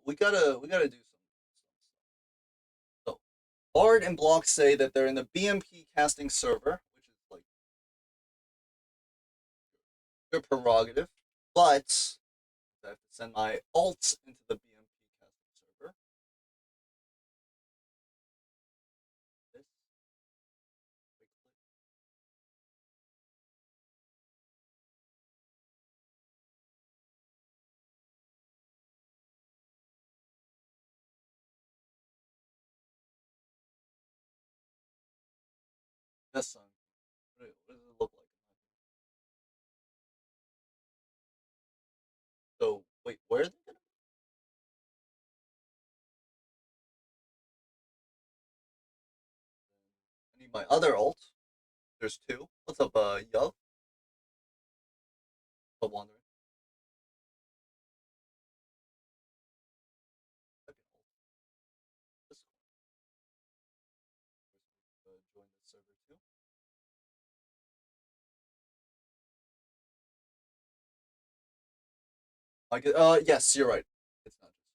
we gotta do some. So Bard and Block say that they're in the BMP casting server, which is like your prerogative, but I have to send my alts into the BMP casting server. This quick click. This song. What does it look like? So wait, where are they gonna? I need my other alt. There's two. What's up, Yo? What's up, Wandering? Second alt. This one. Join the server too. I get. Yes, you're right. It's not just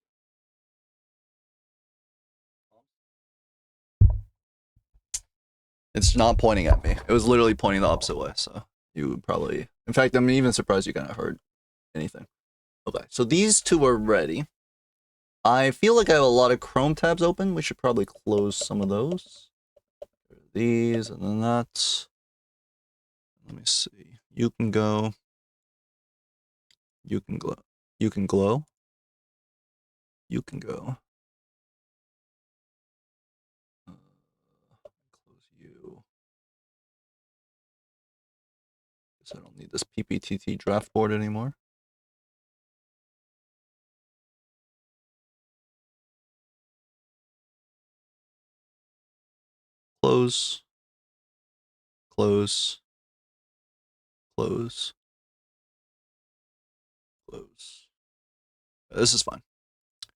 It's not pointing at me. It was literally pointing the opposite way. So you would probably. In fact, I'm even surprised you kind of heard anything. Okay, so these two are ready. I feel like I have a lot of Chrome tabs open. We should probably close some of those. These and then that. Let me see. You can go. You can glow. You can glow. You can go. Close you. Guess I don't need this PPTT draft board anymore. Close. Close. Close. Close. This is fine.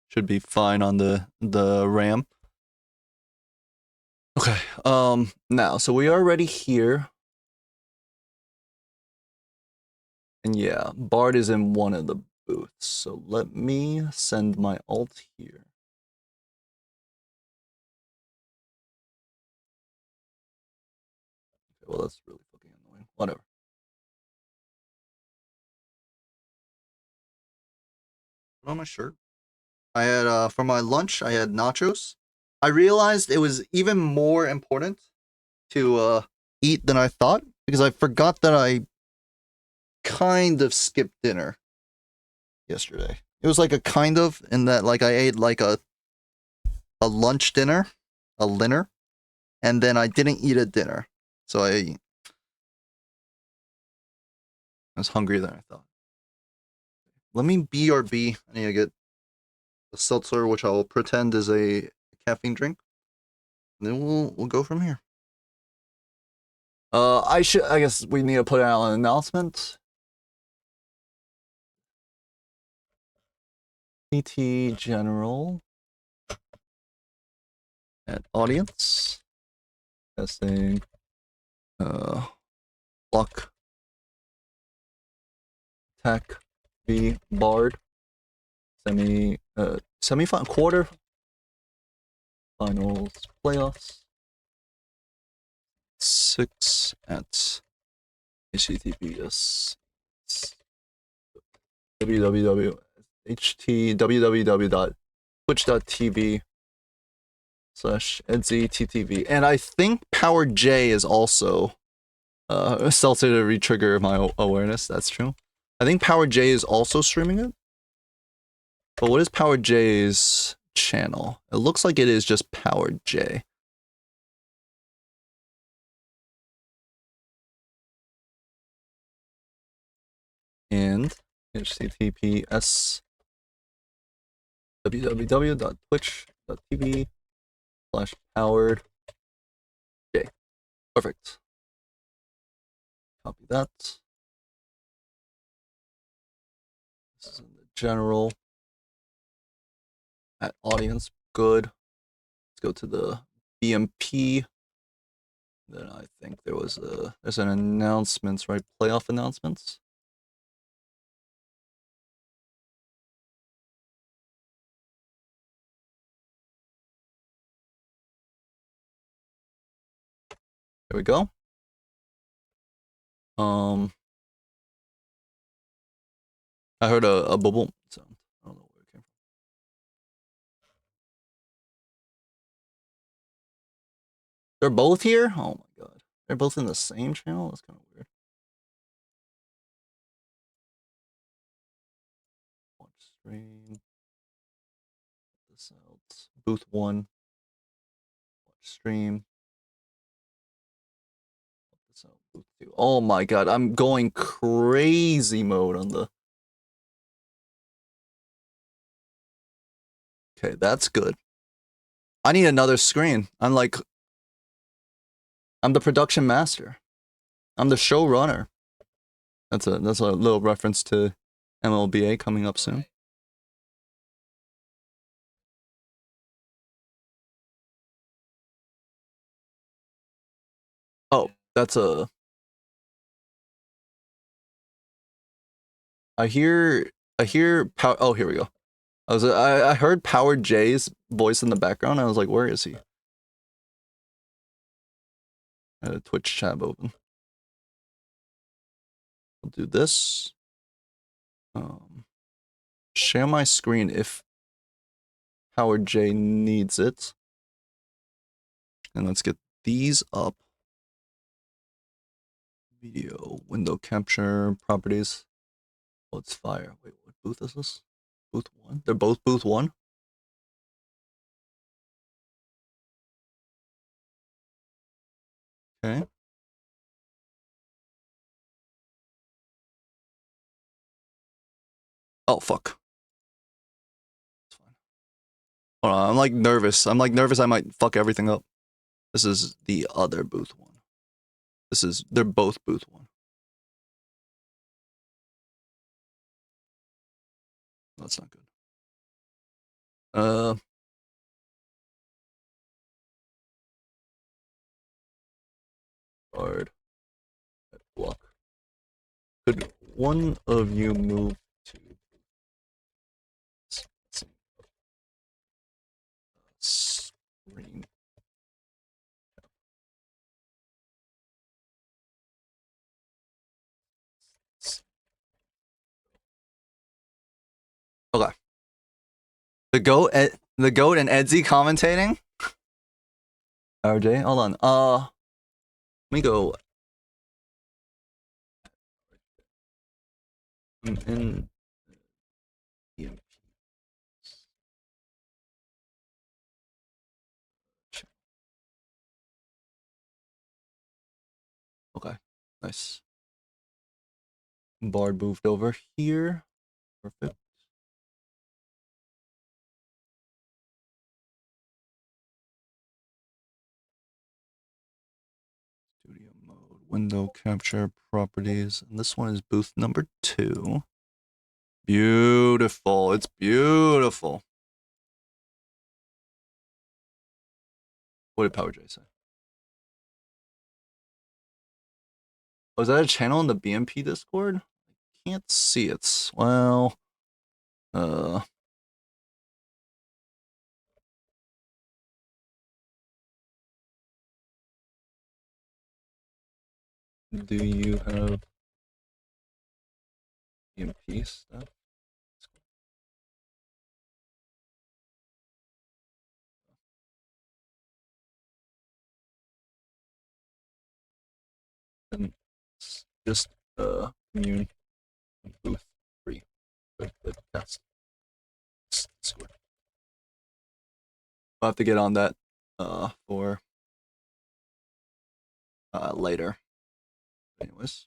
Should be fine on the RAM. Okay. Now, so we are already here. And yeah, Bard is in one of the booths. So let me send my alt here. Okay, well, that's really fucking annoying. Whatever. Put on my shirt. I had for my lunch, I had nachos. I realized it was even more important to eat than I thought because I forgot that I kind of skipped dinner yesterday. It was like a kind of in that like I ate like a lunch dinner, a dinner, and then I didn't eat a dinner. So I was hungrier than I thought. Let me BRB. I need to get a seltzer, which I'll pretend is a caffeine drink. And then we'll go from here. I guess we need to put out an announcement. PT General at audience. Testing. Block Attack V Bard. Semi-final quarter finals playoffs. 6 at HTTPS www.twitch.tv/EdzyTTV. And I think Power J is also Seltzer to retrigger my awareness. That's true. I think Power J is also streaming it. But what is Power J's channel? It looks like it is just Power J. And https www.twitch.tv/powered J. Perfect. Copy that. This is in the general at audience. Good. Let's go to the BMP. Then I think there's an announcements, right? Playoff announcements. There we go. I heard a bubble sound. I don't know where it came from. They're both here? Oh my god. They're both in the same channel? That's kind of weird. Watch stream. This out. Booth 1. Watch stream. This out. Booth 2. Oh my god. I'm going crazy mode on the... Okay, that's good. I need another screen. I'm the production master. I'm the showrunner. That's a little reference to MLBA coming up soon. Oh, that's a... I hear power... Oh, here we go. I heard Power J's voice in the background. I was like, where is he? I had a Twitch tab open. I'll do this. Share my screen if Power J needs it. And let's get these up. Video, window capture, properties. Oh, it's fire. Wait, what booth is this? Booth 1? They're both booth 1? Okay. Oh, fuck. It's fine. Hold on, I'm like nervous. I'm like nervous I might fuck everything up. This is the other booth 1. They're both booth 1. That's not good. Hard. Block. Could one of you move to screen? Okay. The goat and Edsy commentating. RJ, hold on. Let me go. In okay, nice. Bard moved over here. Perfect. Studio mode, window capture, properties, and this one is booth number 2. Beautiful. It's beautiful. What did Power J say? Oh, is that a channel in the BMP Discord? I can't see it. Well, do you have BMP stuff? And just commune booth 3 with the test Discord. I'll have to get on that for later. Anyways.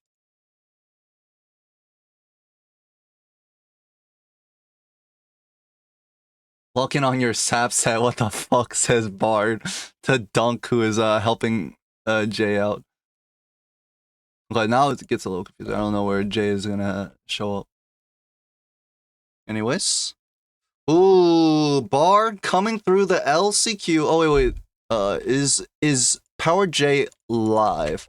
Looking on your sap set, what the fuck says Bard to Dunk, who is helping Jay out. Okay, now it gets a little confusing. I don't know where Jay is gonna show up. Anyways. Ooh, Bard coming through the LCQ. Oh wait. Is Power J live?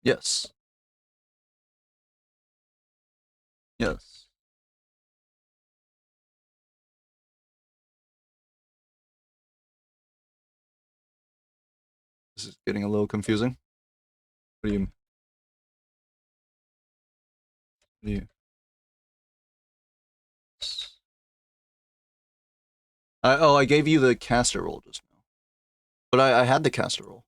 Yes. Yes. This is getting a little confusing. What do you? What do you? I gave you the caster roll just now, but I had the caster roll.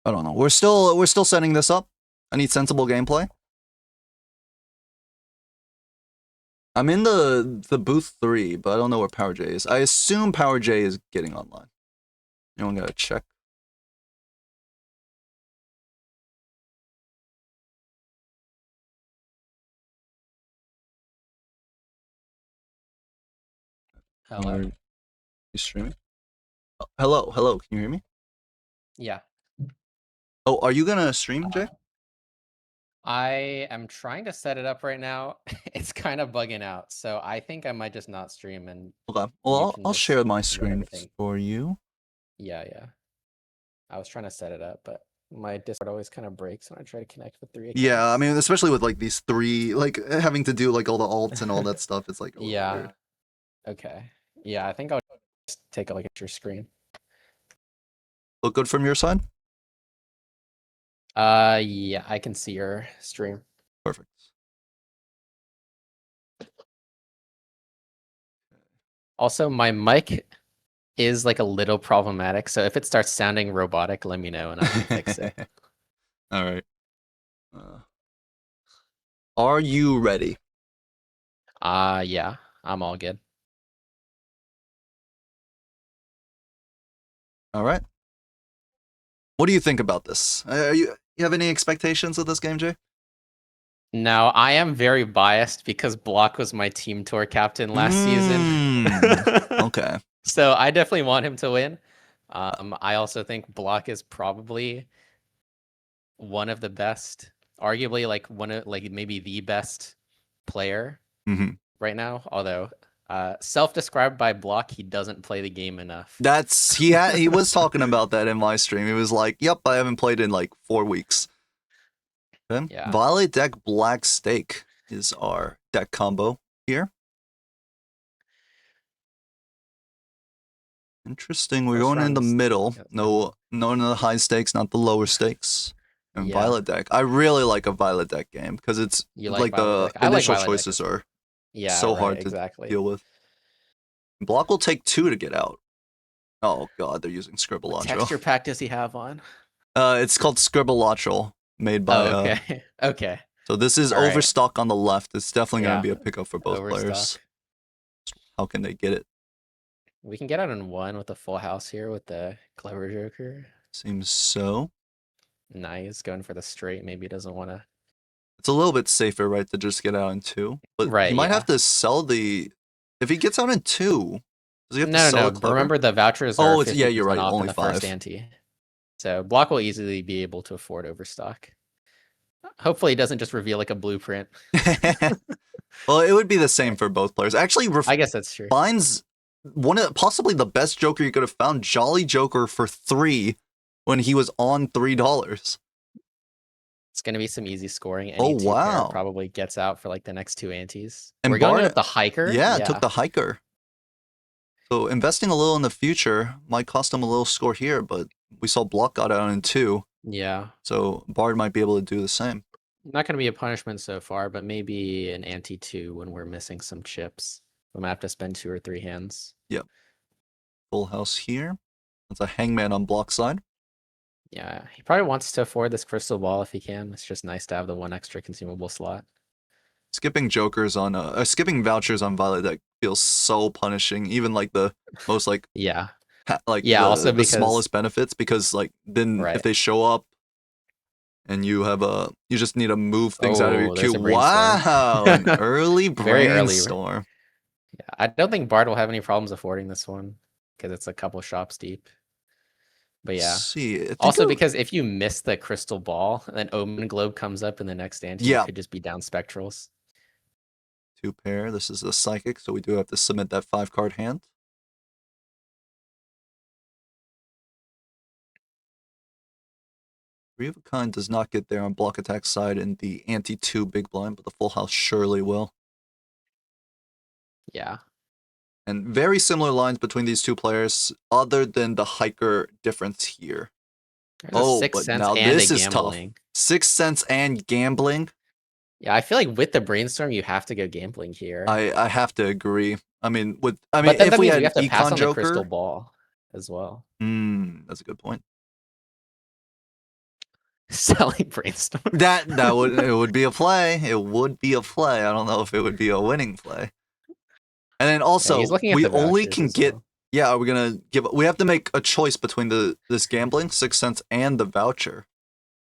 I don't know. We're still setting this up. I need sensible gameplay. I'm in the booth 3, but I don't know where Power J is. I assume Power J is getting online. Anyone gotta check? Hello? Are you streaming? Oh, hello. Can you hear me? Yeah. Oh, are you gonna stream, Jay? I am trying to set it up right now. It's kind of bugging out, so I think I might just not stream and Okay. you Well, can I'll just share my run screen everything. for you. Yeah. I was trying to set it up, but my Discord always kind of breaks when I try to connect with 3 accounts. Yeah, I mean, especially with like these 3, like having to do like all the alts and all that stuff, it's like a little weird. Okay. Yeah, I think I'll just take a look at your screen. Look good from your side? Yeah, I can see your stream. Perfect. Also, my mic is like a little problematic, so if it starts sounding robotic, let me know and I can fix it. All right. Are you ready? Yeah, I'm all good. All right. What do you think about this? You have any expectations of this game, Jay? No, I am very biased because Block was my team tour captain last season. Okay. So I definitely want him to win. I also think Block is probably one of the best, arguably like one of like maybe the best player right now. Although self-described by Block, he doesn't play the game enough. He was talking about that in my stream. He was like, "Yep, I haven't played in like 4 weeks." Okay. Yeah. Violet deck Black Stake is our deck combo here. Interesting. We're going in the middle. No, none of the high stakes, not the lower stakes. And Violet deck. I really like a Violet deck game because it's like the initial choices are so hard to deal with. Block will take 2 to get out. Oh god, they're using Scribbalatro. What texture pack does he have on? It's called Scribbalatro, made by okay. Okay. So this is Overstock on the left. It's definitely going to be a pickup for both players. How can they get it? We can get out in 1 with a full house here with the Clever Joker. Seems so. Nice, going for the straight. Maybe he doesn't want to. It's a little bit safer, right, to just get out in 2. But he might have to sell the. If he gets out in 2, does he have to sell the Clever? Remember the vouchers are 50% yeah, you're right. off Only in the 5. first ante. So Block will easily be able to afford Overstock. Hopefully, it doesn't just reveal like a blueprint. Well, it would be the same for both players. Actually, I guess that's true. Finds possibly the best Joker you could have found, Jolly Joker, for 3 when he was on $3. It's going to be some easy scoring. Any two pair probably gets out for like the next 2 antes. And we're going with the Hiker. Yeah, took the Hiker. So investing a little in the future might cost him a little score here, but we saw Block got out in 2. Yeah. So Bard might be able to do the same. Not going to be a punishment so far, but maybe an ante 2 when we're missing some chips. We might have to spend 2 or 3 hands. Yep. Full house here. That's a Hangman on Block side. Yeah, he probably wants to afford this crystal ball if he can. It's just nice to have the 1 extra consumable slot. Skipping jokers on skipping vouchers on Violet deck feels so punishing. Even like the most like also the smallest benefits, because like then if they show up and you have you just need to move things out of your queue. Wow, an early brainstorm. Yeah, I don't think Bard will have any problems affording this one because it's a couple shops deep. But yeah. Also because if you miss the crystal ball, then Omen Globe comes up in the next ante. You could just be down spectrals. 2 pair. This is a psychic, so we do have to submit that 5-card hand. Three of a Kind does not get there on BlockAttack side in the ante 2 big blind, but the full house surely will. Yeah. And very similar lines between these two players, other than the hiker difference here. There's a Oh, sixth but sense now and a this is tough. gambling. 6th Sense and gambling. Yeah, I feel like with the brainstorm, you have to go gambling here. I have to agree. I mean, But then if that we means we had have to pass Econ on the crystal Joker, ball as well. that's a good point. Selling brainstorm. It would be a play. It would be a play. I don't know if it would be a winning play. And then Yeah, he's also, looking at we the only vouchers can as get. well. Yeah, are we gonna give? We have to make a choice between this gambling, 6th Sense, and the voucher.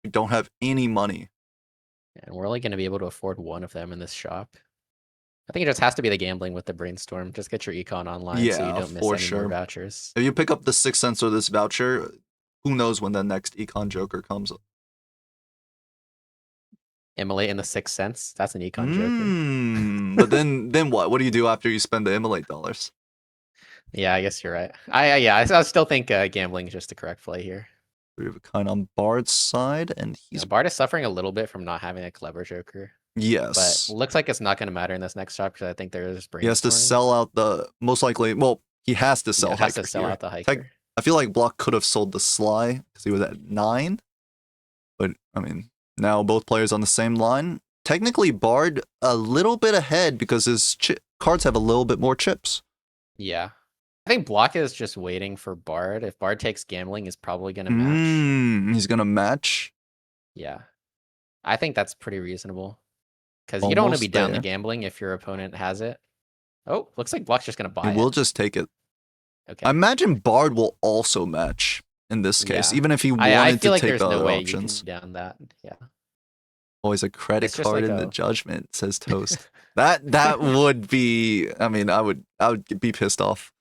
We don't have any money. And we're only going to be able to afford one of them in this shop. I think it just has to be the gambling with the brainstorm. Just get your econ online so you Yeah, don't miss for any more sure. vouchers. If you pick up the 6th Sense or this voucher, who knows when the next Econ Joker comes? Immolate in the sixth sense. That's an econ joker. But then what? What do you do after you spend the immolate dollars? Yeah, I guess you're right. I still think gambling is just the correct play here. We have a kind on Bard's side, and he's Bard is suffering a little bit from not having a clever joker. But yes. looks like it's not going to matter in this next shop because I think there's brainstorms. He has to sell out the most likely. Well, he has to sell. Yeah, has to hiker sell here. out the hiker. I feel like Block could have sold the Sly because he was at 9, but I mean now both players on the same line. Technically, Bard a little bit ahead because his cards have a little bit more chips. Yeah. I think Block is just waiting for Bard. If Bard takes gambling, he's probably going to match. He's going to match. Yeah. I think that's pretty reasonable. Because you don't want to be down the gambling if your opponent has it. Oh, looks like Block's just going to buy it. We'll just take it. Okay. I imagine Bard will also match in this case, even if he wanted I feel to like take there's the no other way options. you can down that. Yeah. Always a credit card like in the judgment, says Toast. that would be. I mean, I would be pissed off.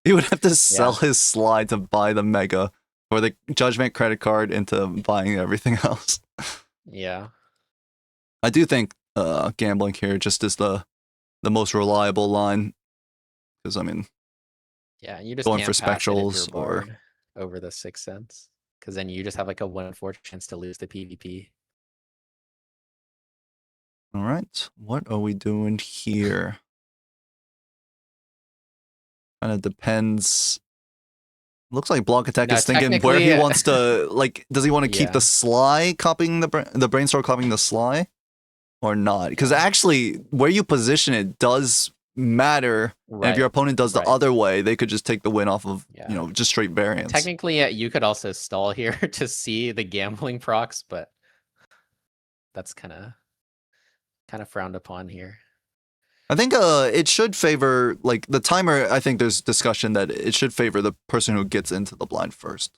He would have to sell his slide to buy the mega, or the judgment credit card into buying everything else. Yeah. I do think gambling here just is the most reliable line, because I mean, yeah, you just going can't for spectrals or over the 6th Sense, because then you just have like a 1 in 4 chance to lose the PvP. All right, what are we doing here? Kind of depends. Looks like BlockAttack is thinking where he wants to, like, does he want to keep the Sly copying the brainstorm copying the Sly, or not? Because actually, where you position it does matter. And if your opponent does the other way, they could just take the win off of just straight variance. Technically, you could also stall here to see the gambling procs, but that's kind of frowned upon here. I think it should favor, like, the timer. I think there's discussion that it should favor the person who gets into the blind first.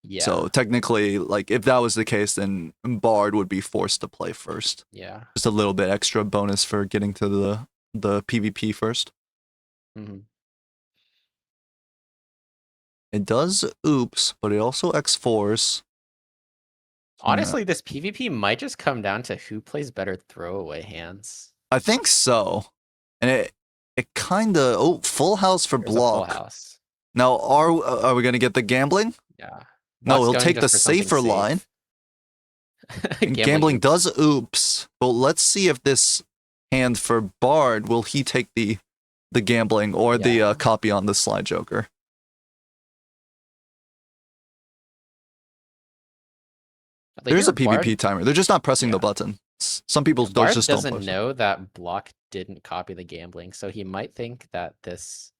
Yeah. So technically, like, if that was the case, then Bard would be forced to play first. Yeah. Just a little bit extra bonus for getting to the PvP first. Mm-hmm. It does oops, but it also X4s. Honestly, this PvP might just come down to who plays better throwaway hands. I think so. And it kind of full house for Block. Full house. Now are we gonna get the gambling? Yeah. No, he'll take the safer line. Gambling does oops. But let's see if this hand for Bard, will he take the gambling or the copy on the Slide Joker? There's a PvP timer. They're just not pressing the button. Some people Bard just don't doesn't know that Block didn't copy the gambling, so he might think that this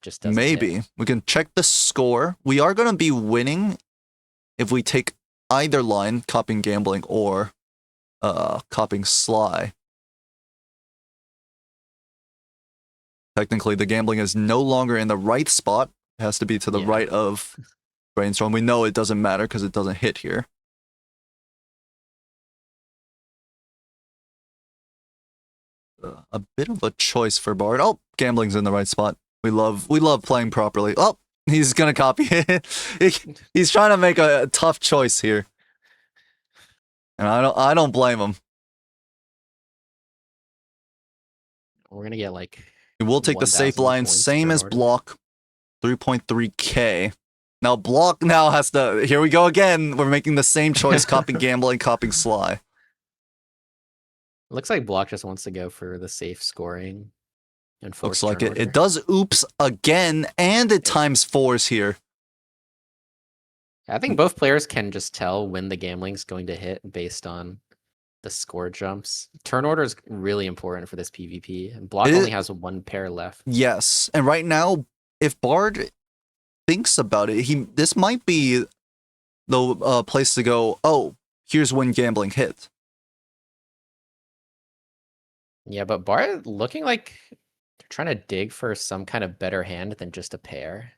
just doesn't hit. We can check the score. We are going to be winning if we take either line, copying gambling or copying Sly. Technically, the gambling is no longer in the right spot. It has to be to the right of Brainstorm. We know it doesn't matter because it doesn't hit here. A bit of a choice for Bard. Oh, gambling's in the right spot. We love playing properly. Oh, he's gonna copy it. He's trying to make a tough choice here, and I don't blame him. We're gonna get like. We'll take the safe line, same as Block, 3.3K. Now Block has to. Here we go again. We're making the same choice: copying gambling, copying Sly. Looks like Block just wants to go for the safe scoring and Looks force like turn it. order. It does oops again, and it times 4s here. I think both players can just tell when the gambling's going to hit based on the score jumps. Turn order is really important for this PvP. And Block only has one pair left. Yes, and right now, if Bard thinks about it, this might be the place to go. Oh, here's when gambling hit. Yeah, but Bard looking like they're trying to dig for some kind of better hand than just a pair.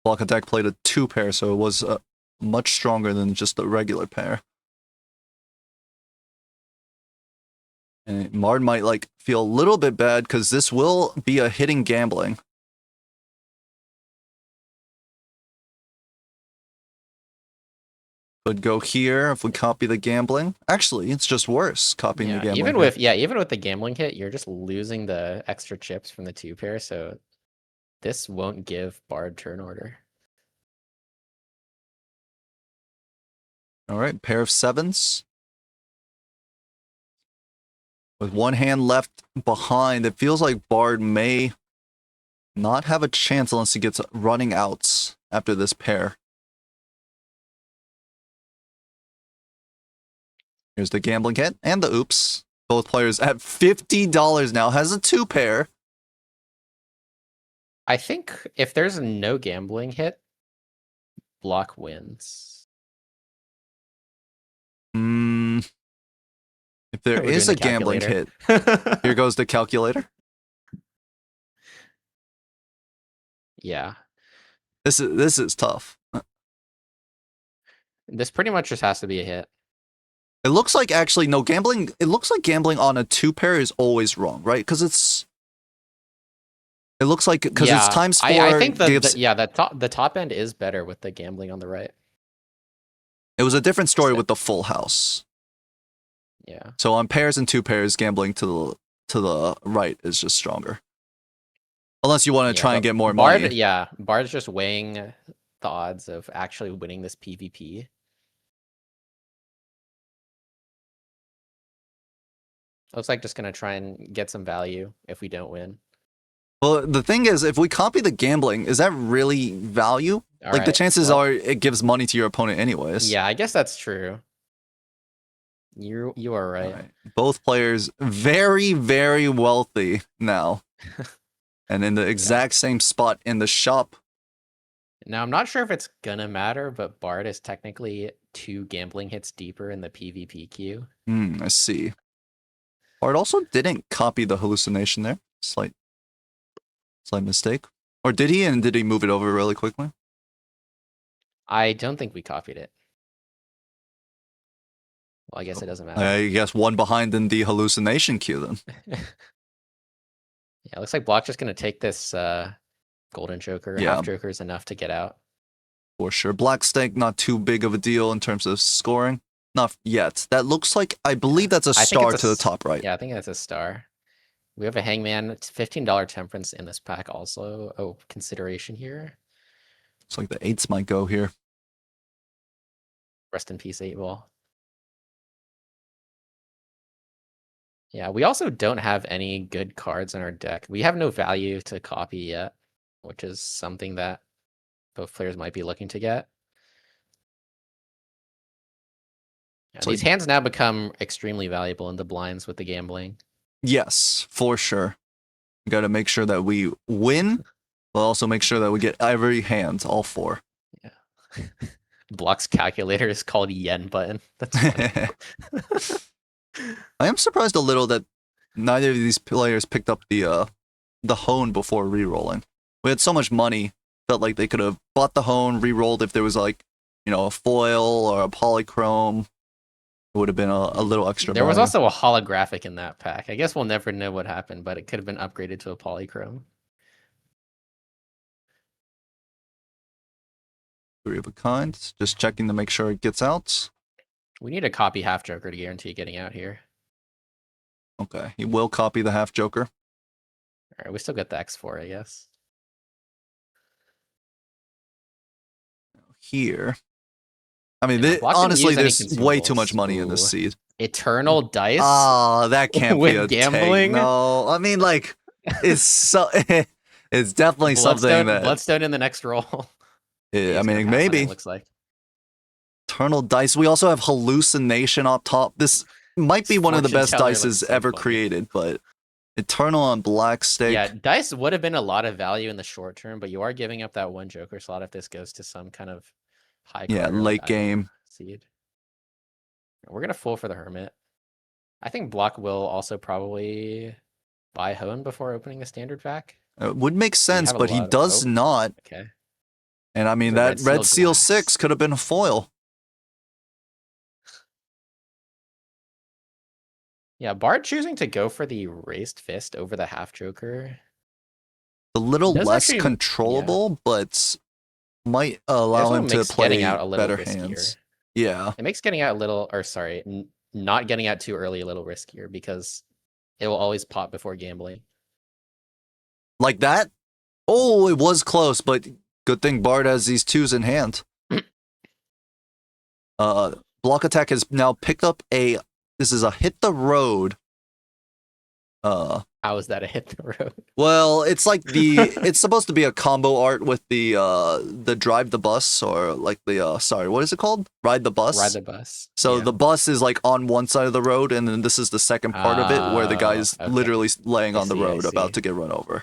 BlockAttack played a 2-pair, so it was much stronger than just a regular pair. And Mard might like feel a little bit bad because this will be a hitting gambling. Could go here if we copy the gambling. Actually, it's just worse copying the gambling. Even with the gambling hit, you're just losing the extra chips from the 2-pair, so this won't give Bard turn order. All right, pair of 7s. With one hand left behind, it feels like Bard may not have a chance unless he gets running outs after this pair. Here's the gambling hit and the oops. Both players at $50 now. Has a 2-pair. I think if there's no gambling hit, Block wins. If there is a gambling hit, here goes the calculator. Yeah. This is tough. This pretty much just has to be a hit. It looks like actually no gambling. It looks like gambling on a 2-pair is always wrong, right? Because it looks like because it's times 4. I think the top end is better with the gambling on the right. It was a different story with the full house. Yeah. So on pairs and 2-pairs, gambling to the right is just stronger. Unless you want to try and get more money. Yeah, Bard's just weighing the odds of actually winning this PvP. Looks like just gonna try and get some value if we don't win. Well, the thing is, if we copy the gambling, is that really value? The chances are it gives money to your opponent anyways. Yeah, I guess that's true. You are right. Both players very, very wealthy now. And in the exact same spot in the shop. Now, I'm not sure if it's gonna matter, but Bard is technically 2 gambling hits deeper in the PvP queue. I see. Bard also didn't copy the hallucination there. Slight mistake. Or did he? And did he move it over really quickly? I don't think we copied it. Well, I guess it doesn't matter. I guess one behind in the hallucination queue then. Yeah, it looks like Block's just going to take this golden joker. Yeah. Half joker is enough to get out. For sure. Black stake, not too big of a deal in terms of scoring. Not yet. That looks like, I believe that's a star to the top right. Yeah, I think that's a star. We have a Hangman. It's $15 temperance in this pack also. Oh, consideration here. Looks like the 8s might go here. Rest in peace, 8-ball. Yeah, we also don't have any good cards in our deck. We have no value to copy yet, which is something that both players might be looking to get. Yeah, these hands now become extremely valuable in the blinds with the gambling. Yes, for sure. We got to make sure that we win, but also make sure that we get every hand, all 4. Yeah. Block's calculator is called yen button. That's funny. I am surprised a little that neither of these players picked up the hone before re-rolling. We had so much money, felt like they could have bought the hone, re-rolled if there was like, a foil or a polychrome. It would have been a little extra. There was also a holographic in that pack. I guess we'll never know what happened, but it could have been upgraded to a polychrome. 3 of a kind. Just checking to make sure it gets out. We need a copy half joker to guarantee getting out here. Okay, he will copy the half joker. All right, we still got the X4, I guess. Here. I mean, honestly, there's way too much money in this seed. Eternal dice Oh, that can't be a with take. gambling. No, I mean, like, it's so. It's definitely something that. Bloodstone in the next roll. I He's gonna mean, pass on maybe it, looks like. Eternal dice. We also have hallucination up top. This might be one of the Fortune best teller dices looks so ever funny. created, but Eternal on black stake. Yeah, dice would have been a lot of value in the short term, but you are giving up that one Joker slot if this goes to some kind of high card early Late idle game. seed. We're gonna full for the Hermit. I think Block will also probably buy Hone before opening the standard pack. It would make We sense, have a but he lot. does not. Okay. And I mean, There's a that Red Seal glass. 6 could have been a foil. Yeah, Bard choosing to go for the raised fist over the half Joker. A little Does less actually- controllable, but might It allow also him to makes getting play out a little better riskier. hands. Yeah. It makes getting out a little, or sorry, not getting out too early a little riskier because it will always pop before gambling. Like that? Oh, it was close, but good thing Bard has these twos in hand. BlockAttack has now picked up this is a hit the road. How is that a hit the road? Well, it's like it's supposed to be a combo art with the drive the bus, or like the sorry, what is it called? Ride the bus. Ride the bus. So yeah. the bus is like on one side of the road, and then this is the second part of it where the guy's literally laying on the road about to get run over.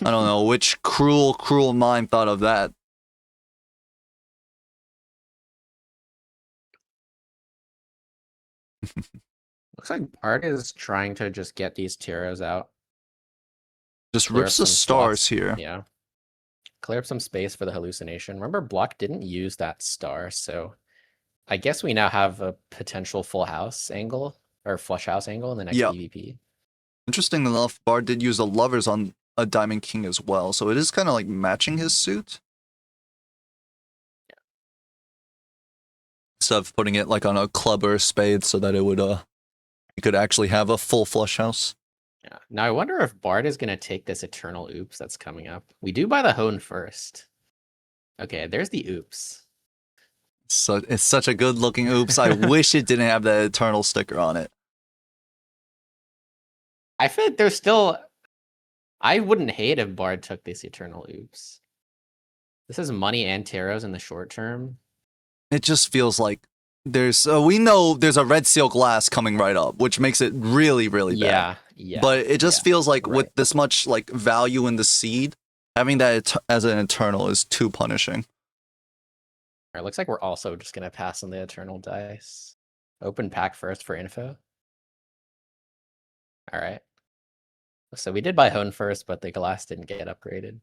I don't know which cruel mind thought of that. Looks like Art is trying to just get these Tyros out. Just Clear rips up the some stars slots. here. Yeah. Clear up some space for the hallucination. Remember, Block didn't use that star, so I guess we now have a potential full house angle or flush house angle in the next PvP. Interesting enough, Bard did use the lovers on a Diamond King as well, so it is kind of like matching his suit. Yeah. Instead of putting it like on a club or a spade so that it would you could actually have a full flush house. Yeah. Now I wonder if Bard is gonna take this eternal oops that's coming up. We do buy the Hone first. Okay, there's the oops. So it's such a good looking oops. I wish it didn't have that eternal sticker on it. I feel like there's still. I wouldn't hate if Bard took this eternal oops. This is money and Taros in the short term. It just feels like we know there's a red seal glass coming right up, which makes it really bad. Yeah. But it just feels like with this much like value in the seed, having that as an eternal is too punishing. All right, looks like we're also just gonna pass on the eternal dice. Open pack first for info. All right. So we did buy Hone first, but the glass didn't get upgraded.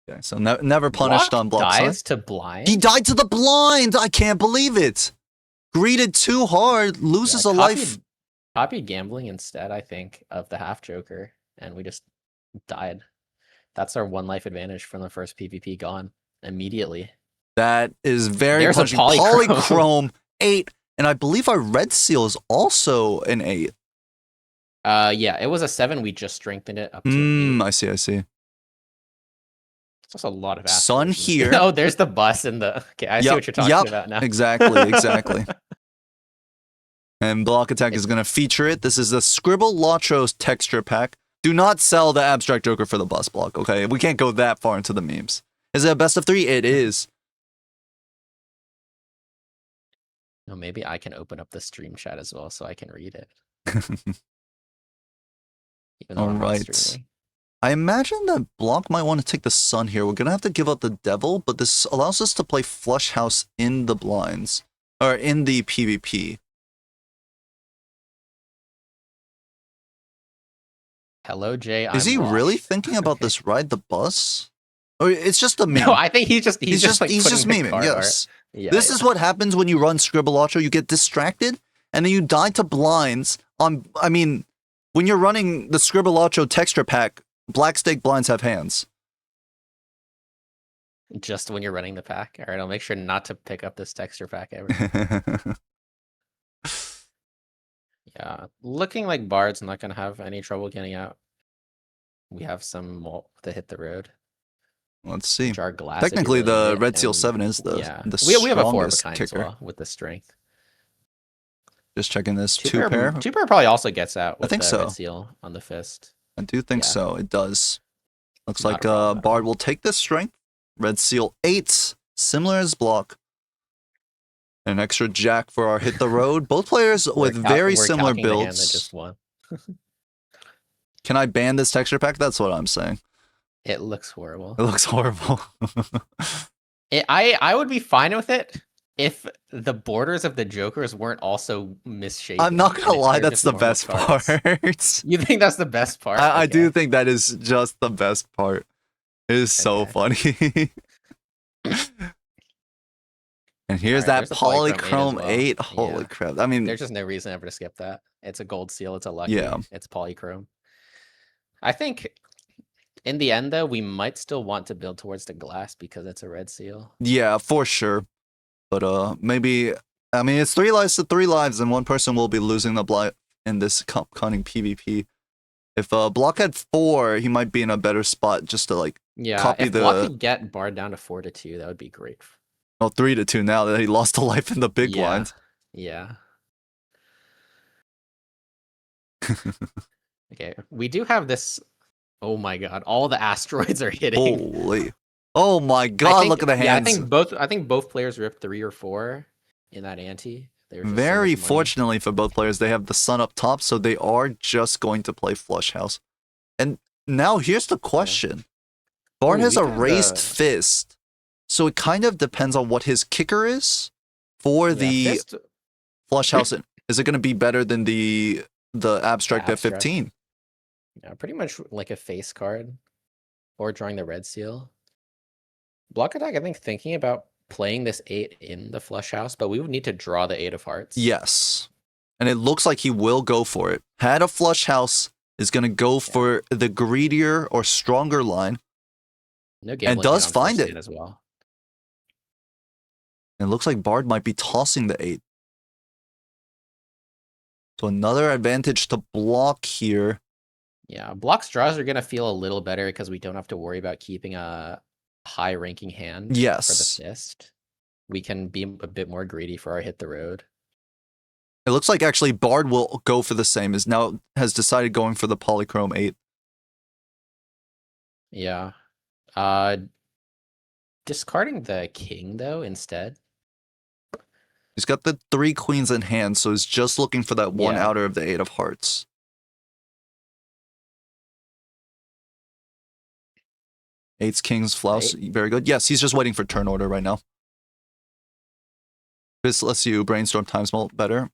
Okay, so never punished on block dies side. to blind. He died to the blind. I can't believe it. Greeted too hard, loses a life. Copied gambling instead, I think, of the half Joker, and we just died. That's our one life advantage from the first PvP gone immediately. That is very There's punishing. A Polychrome 8, and I believe our red seal is also an 8. Yeah, it was a 7. We just strengthened it up to an 8. I see. It's also a lot of sun here. Oh, there's the bus in the. Okay, I see what you're talking about now. Exactly. And BlockAttack is going to feature it. This is the Scribble Latros texture pack. Do not sell the Abstract Joker for the bus block, okay? We can't go that far into the memes. Is it a best of 3? It is. No, maybe I can open up the stream chat as well so I can read it. Even though I'm not streaming. I imagine that Block might want to take the sun here. We're going to have to give up the devil, but this allows us to play flush house in the blinds. Or in the PvP. Hello, Jay. Is he really thinking about this ride the bus? Or it's just a meme. No, I think he's just memeing. Yes. Yeah, this is what happens when you run Scribbleotro. You get distracted, and then you die to blinds. I mean, when you're running the Scribbleotro texture pack, black stake blinds have hands. Just when you're running the pack. All right, I'll make sure not to pick up this texture pack ever. Yeah, looking like Bard's not going to have any trouble getting out. We have some mult to hit the road. Let's see. Glass Technically, really the Red Seal 7 is the we have a 4 of a kind kicker. as well with the strength. Just checking this two pair. Two pair probably also gets out with think the so. red seal on the fist. I do think Yeah. so. It does. Looks Not like a problem at all. Bard will take this strength. Red seal 8, similar as block. An extra jack for our hit the road. Both players with very similar builds. The hand that builds. just won. Can I ban this texture pack? That's what I'm saying. It looks horrible. It looks horrible. I would be fine with it if the borders of the Jokers weren't also misshapen. I'm not gonna lie, that's the best cards. part. You think that's the best part? I do think that is just the best part. It is so funny. And here's that Polychrome 8. Holy crap. I mean, there's just no reason ever to skip that. It's a gold seal. It's a lucky. Yeah. It's Polychrome. I think in the end, though, we might still want to build towards the glass because it's a red seal. Yeah, for sure. But maybe, I mean, it's 3 lives to 3 lives, and one person will be losing the blight in this cunning PvP. If Block had 4, he might be in a better spot just to like copy if Block could get Bard down to 4-2, that would be great. Oh, 3-2 now that he lost a life in the big blind. Yeah. Okay, we do have this. Oh my god, all the asteroids are hitting. Holy. Oh my god, look at the hands. Yeah, I think both players ripped 3 or 4 in that ante. Very fortunately for both players, they have the sun up top, so they are just going to play Flush House. And now here's the question. Bard has a raised fist, so it kind of depends on what his kicker is for the Flush House. Is it going to be better than the abstract at 15? Yeah, pretty much like a face card or drawing the red seal. BlockAttack, I think, thinking about playing this 8 in the Flush House, but we would need to draw the 8 of hearts. Yes. And it looks like he will go for it. Had a Flush House, is going to go for the greedier or stronger line. No and does find it as well. And it looks like Bard might be tossing the 8. So another advantage to block here. Yeah, block's draws are going to feel a little better because we don't have to worry about keeping a high-ranking hand yes. for the fist. We can be a bit more greedy for our hit the road. It looks like actually Bard will go for the same, has decided going for the Polychrome 8. Yeah. Discarding the king, though, instead. He's got the 3 queens in hand, so he's just looking for that one outer of the 8 of hearts. Eights, kings, flouse, very good. Yes, he's just waiting for turn order right now. This lets you brainstorm times better.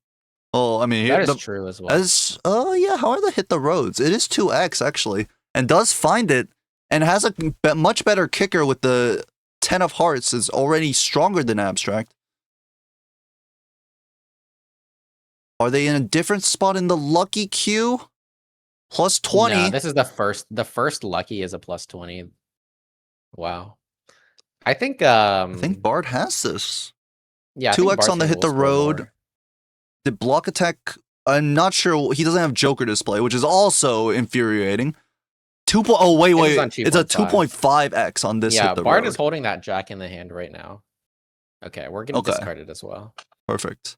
Oh, I mean, that is true as well. Yeah, how are the hit the roads? It is 2x actually, and does find it, and has a much better kicker with the 10 of hearts. Is already stronger than abstract. Are they in a different spot in the lucky queue? Plus 20. No, this is the first lucky is a plus 20. Wow. I think Bard has this. Yeah, 2x on the hit the road. The BlockAttack, I'm not sure. He doesn't have Joker display, which is also infuriating. Oh, wait. It's a 2.5x on this hit the road. Yeah, Bard is holding that jack in the hand right now. Okay, we're going to discard it as well. Perfect.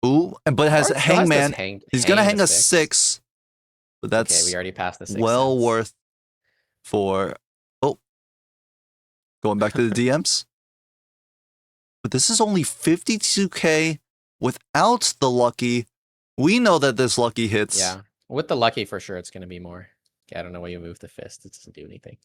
Ooh, but it has Hangman. He's going to hang a 6. But that's we already passed the 6. Well worth for... Oh. Going back to the DMs. But this is only 52k without the lucky. We know that this lucky hits. Yeah, with the lucky for sure, it's going to be more. Okay, I don't know why you move the fist. It doesn't do anything.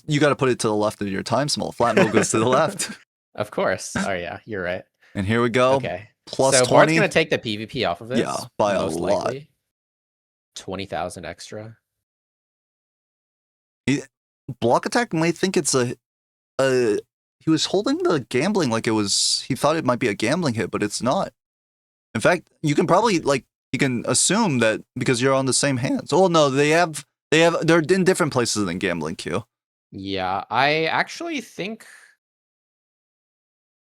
You got to put it to the left of your time small. Flat move goes to the left. Of course. Oh yeah, you're right. And here we go. Okay. Plus so 20. Bard's going to take the PvP off of this. Yeah, by a lot. 20,000 extra. BlockAttack might think it's he was holding the gambling like it was, he thought it might be a gambling hit, but it's not. In fact, you can probably, you can assume that because you're on the same hands. Oh no, they're in different places than gambling queue. Yeah, I actually think,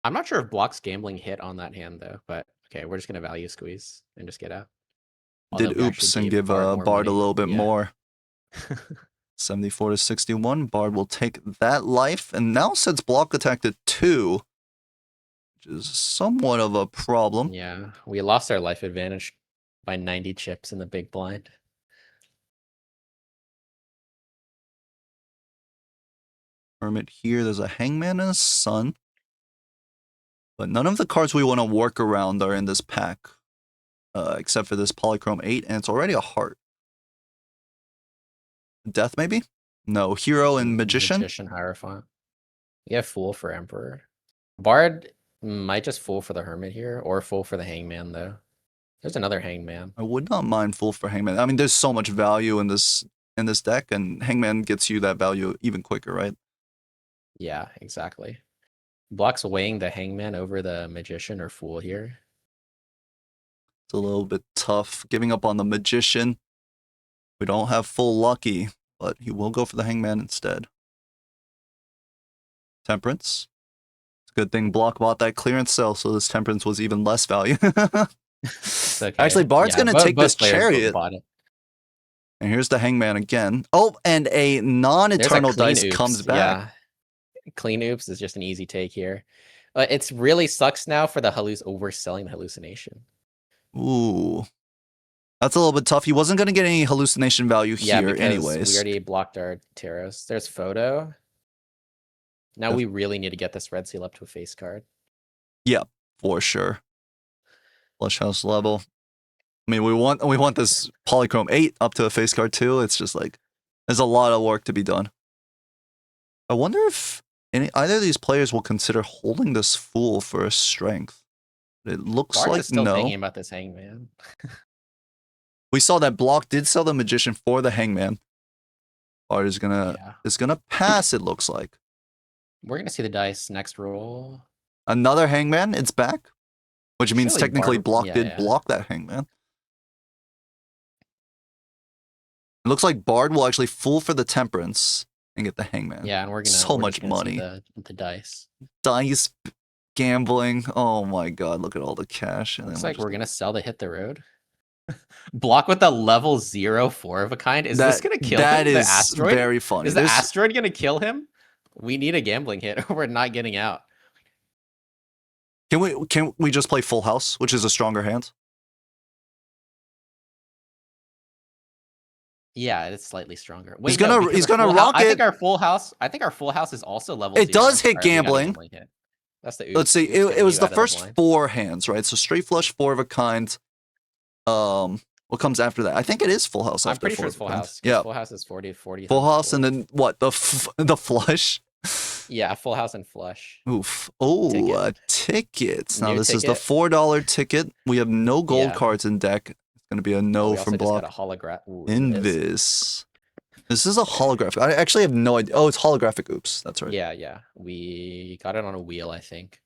I'm not sure if Block's gambling hit on that hand though, but okay, we're just going to value squeeze and just get out. Did oops and give Bard a little bit more. 74 to 61. Bard will take that life. And now sets BlockAttack to 2. which is somewhat of a problem. Yeah, we lost our life advantage by 90 chips in the big blind. Hermit here, there's a Hangman and a Sun. But none of the cards we want to work around are in this pack. Except for this Polychrome 8, and it's already a heart. Death, maybe? No, Hero and Magician? Magician, Hierophant. We have Fool for Emperor. Bard might just Fool for the Hermit here, or Fool for the Hangman, though. There's another Hangman. I would not mind Fool for Hangman. I mean, there's so much value in this deck, and Hangman gets you that value even quicker, right? Yeah, exactly. Block's weighing the Hangman over the Magician or Fool here. It's a little bit tough. Giving up on the Magician. We don't have full Lucky, but he will go for the Hangman instead. Temperance. It's a good thing Block bought that clearance sale, so this Temperance was even less value. Okay. Actually, Bard's going to take this Chariot. And here's the Hangman again. Oh, and a non-eternal dice comes back. Yeah. Clean Oops is just an easy take here. It's really sucks now for the overselling the hallucination. Ooh. That's a little bit tough. He wasn't going to get any hallucination value here anyways. We already blocked our Taros. There's Photo. Now we really need to get this Red Seal up to a face card. Yep, for sure. Flush House level. I mean, we want this Polychrome 8 up to a face card too. It's just like there's a lot of work to be done. I wonder if either of these players will consider holding this Fool for a strength. It looks Bard like is still no. thinking about this Hangman. We saw that Block did sell the Magician for the Hangman. Bard is gonna pass. It looks like. We're gonna see the dice next roll. Another Hangman. It's back, which means technically Block did block that Hangman. It looks like Bard will actually Fool for the Temperance and get the Hangman. Yeah, and we're gonna so much money. The dice. Dice gambling. Oh my god! Look at all the cash. And looks like we're gonna sell the Hit the Road. Block with a level 0/4 of a kind. Is this gonna kill him? That is the asteroid? Very funny. Is the asteroid gonna kill him? We need a gambling hit, or we're not getting out. Can we just play Full House, which is a stronger hand? Yeah, it's slightly stronger. Wait, he's gonna rock it. I think our Full House is also level 0. It does hit gambling. That's the oops. Let's see. It was the first 4 hands, right? So straight flush, 4 of a kind. What comes after that? I think it is Full House. I'm pretty sure it's Full House. Yeah. Full House is 40. Full House, and then what? The flush. Yeah, Full House and flush. Oof. Oh, a ticket. Now this is the $4 ticket. We have no gold cards in deck. It's gonna be a no from Block. Just got a holograph. Invis. This is a holographic. I actually have no idea. Oh, it's holographic. Oops, that's right. Yeah. We got it on a wheel, I think.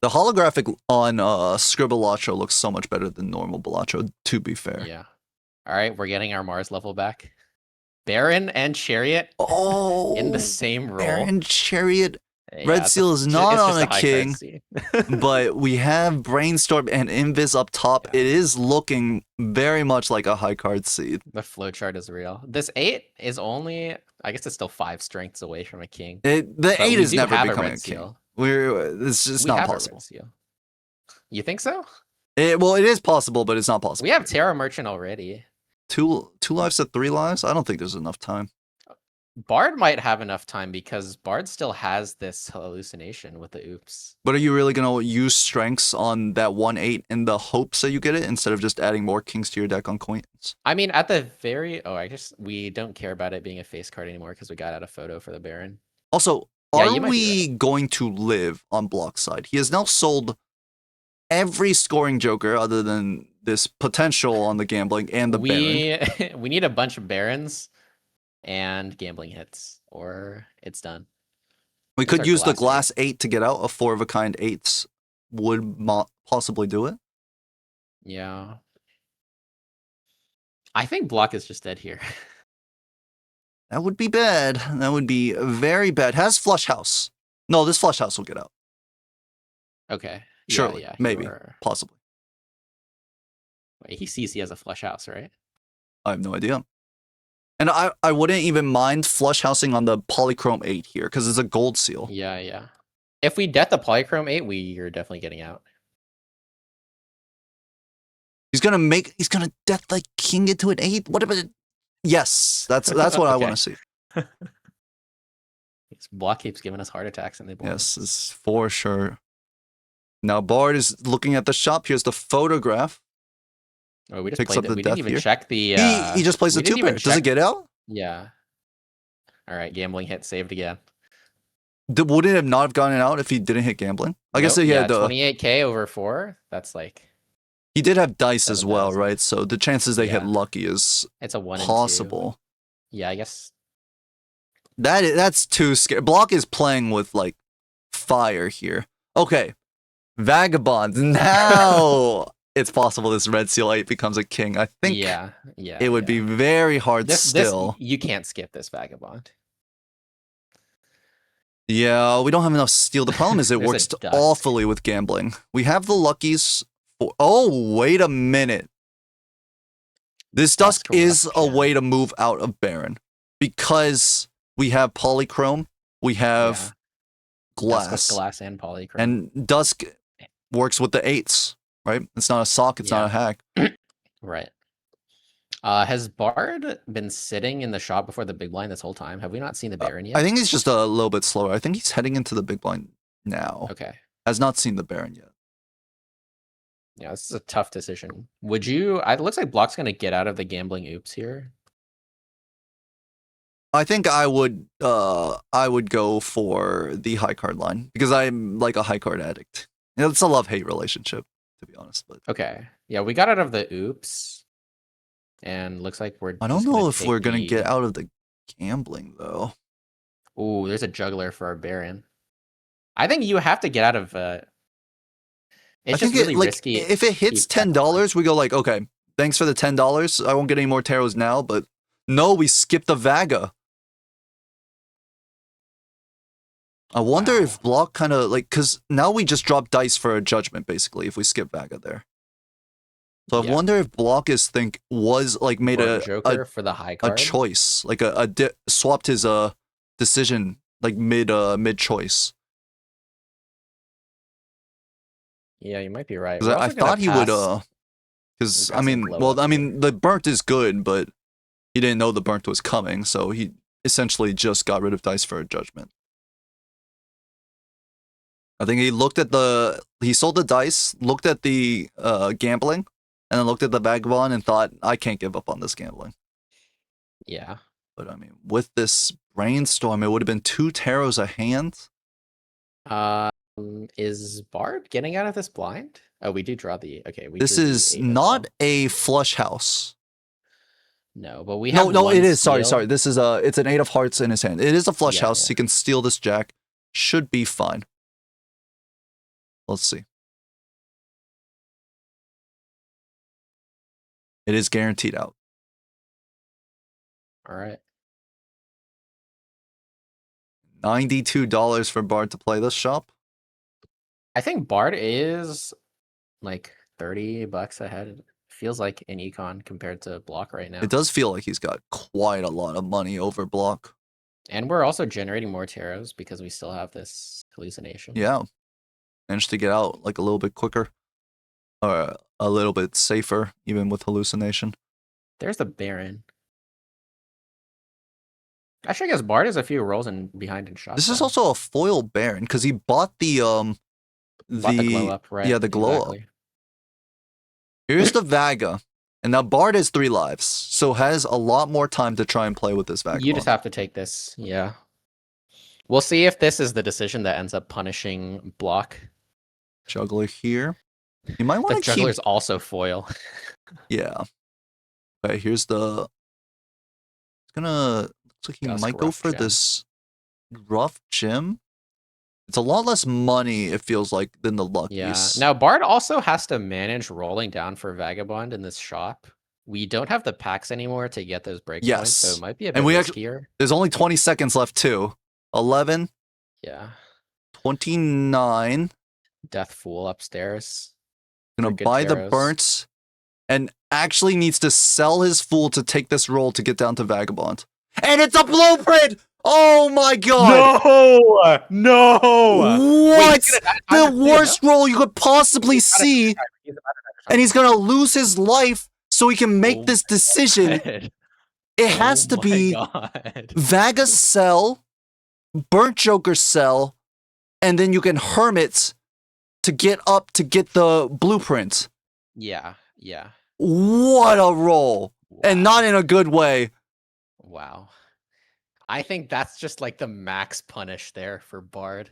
The holographic on Balatro looks so much better than normal Balatro, to be fair. Yeah. All right, we're getting our Mars level back. Baron and Chariot in the same roll. Baron, Chariot. Yeah, Red Seal is not on a king, but we have Brainstorm and Invis up top. Yeah. It is looking very much like a high card seed. The flowchart is real. This 8 is only, I guess it's still 5 strengths away from a king. The 8 is never becoming a king. It's just not possible. You think so? Well, it is possible, but it's not possible. We have Terra Merchant already. 2 lives to 3 lives? I don't think there's enough time. Bard might have enough time because Bard still has this hallucination with the oops. But are you really going to use strengths on that 1/8 in the hopes that you get it instead of just adding more kings to your deck on coins? I mean, at the I guess we don't care about it being a face card anymore because we got out a photo for the Baron. Also, are we going to live on Block's side? He has now sold every scoring joker other than this potential on the gambling and the Baron. We need a bunch of Barons and gambling hits, or it's done. We could use the glass 8 to get out. A 4 of a kind 8s would possibly do it. Yeah. I think Block is just dead here. That would be bad. That would be very bad. Has Flush House. No, this Flush House will get out. Okay. Surely. Yeah, maybe. Possibly. Wait, he sees he has a Flush House, right? I have no idea. And I wouldn't even mind Flush Housing on the Polychrome 8 here, because it's a gold seal. Yeah. If we death the Polychrome 8, we are definitely getting out. He's gonna death like king into an 8. What about it? Yes, that's what I want to see. This block keeps giving us heart attacks in the board. Yes, it's for sure. Now Bard is looking at the shop. Here's the photograph. Oh, we just Picks played up it. the We didn't death even here. check the. He just plays the we didn't 2 pair. even Does it check- get out? Yeah. All right, gambling hit saved again. Would it have not have gotten out if he didn't hit gambling? I guess he had 28k over 4. That's like. He did have dice as 7,000. well, right? So the chances they hit Yeah. lucky is It's a 1 possible. and 2. Yeah, I guess. That's too scary. Block is playing with like fire here. Okay, Vagabond. Now it's possible this red seal 8 becomes a king. I think it would be very hard still. You can't skip this Vagabond. Yeah, we don't have enough steel. The problem is it There's a works dusk. awfully with gambling. We have the luckies. Oh, wait a minute. This dusk is a way to move out of Baron because we have polychrome, we have glass and polychrome, and dusk works with the 8s, right? It's not a sock, it's not a hack. Right. Has Bard been sitting in the shop before the big blind this whole time? Have we not seen the Baron yet? I think he's just a little bit slower. I think he's heading into the big blind now. Okay. Has not seen the Baron yet. Yeah, this is a tough decision. Would you? It looks like Block's gonna get out of the gambling oops here. I think I would go for the high card line because I'm like a high card addict. It's a love-hate relationship, to be honest. But okay, yeah, we got out of the oops, and looks like we're. I don't know if we're gonna get out of the gambling though. Ooh, there's a juggler for our Baron. I think you have to get out of. It's just really risky. If it hits $10, we go like, okay, thanks for the $10. I won't get any more tarots now, but no, we skip the Vaga. I wonder if Block kind of like, because now we just drop dice for a judgment basically if we skip Vaga there. So I wonder if Block made a joker for the high card, a choice, like swapped his decision like mid choice. Yeah, you might be right. I thought he would because I mean, the burnt is good, but he didn't know the burnt was coming, so he essentially just got rid of dice for a judgment. I think he sold the dice, looked at the gambling, and then looked at the vagabond and thought, I can't give up on this gambling. Yeah. But I mean, with this brainstorm, it would have been 2 tarots a hand. Is Bard getting out of this blind? Oh, we do draw the. Okay, This is not a flush house. No, but we have. No, it is. Sorry. This is it's an 8 of hearts in his hand. It is a flush house. He can steal this jack. Should be fine. Let's see. It is guaranteed out. All right. $92 for Bard to play this shop. I think Bard is like $30 ahead. Feels like an econ compared to Block right now. It does feel like he's got quite a lot of money over Block. And we're also generating more tarots because we still have this hallucination. Yeah. Managed to get out like a little bit quicker. Or a little bit safer, even with hallucination. There's the Baron. Actually, I guess Bard has a few rolls behind in shots. This is also a foil Baron because he bought the glow up, right? Yeah, the glow up. Here's the Vaga, and now Bard has 3 lives, so has a lot more time to try and play with this Vaga. You just have to take this, yeah. We'll see if this is the decision that ends up punishing Block. Juggler here. You might want to keep. Juggler's also foil. Yeah. Okay, here's the. It's gonna. Looks like he might go for this rough gem. It's a lot less money, it feels like, than the luckies. Yeah. Now, Bard also has to manage rolling down for Vagabond in this shop. We don't have the packs anymore to get those breakpoints, so it might be a bit riskier. There's only 20 seconds left, too. 11. Yeah. 29. Death Fool upstairs. Gonna buy the burnt, and actually needs to sell his fool to take this roll to get down to Vagabond. And it's a blueprint! Oh my god! No! Wait, he's What? gonna die The timer too, worst roll you could possibly He's about to die see, timer. He's about to die and timer. he's gonna lose his life so he can make Oh this my decision. god. It Oh has to my be god. Vaga Cell, Burnt Joker Cell, and then you can Hermit to get up to get the blueprint. Yeah, yeah. What a roll! And not Wow. in a good way. Wow. I think that's just like the max punish there for Bard.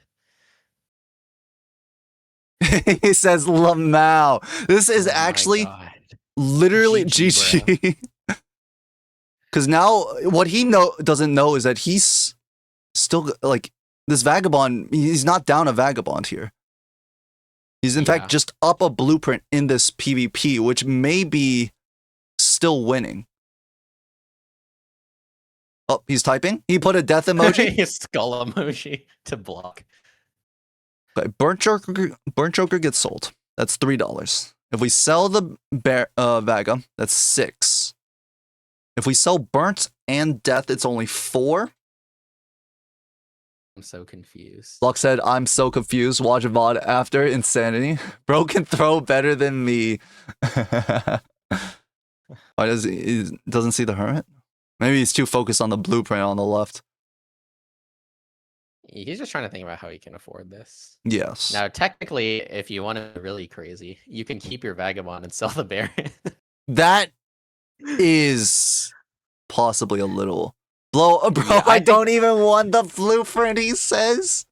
He says Lamau. This is Oh my actually god. literally GG, bro. GG. Because now what he doesn't know is that he's still like this vagabond. He's not down a vagabond here. He's in fact just up a blueprint in this PvP, which may be still winning. Oh, he's typing. He put a death emoji. His skull emoji to block. Okay, Burnt Joker gets sold. That's $3. If we sell the Vaga, that's $6. If we sell Burnt and Death, it's only $4. I'm so confused. Block said, I'm so confused. Watch a VOD after Insanity. Bro can throw better than me. Why does he doesn't see the Hermit? Maybe he's too focused on the blueprint on the left. He's just trying to think about how he can afford this. Yes. Now, technically, if you want to be really crazy, you can keep your Vagabond and sell the Baron. That is possibly a little... Bro, Yeah, I don't even want the blueprint, he says.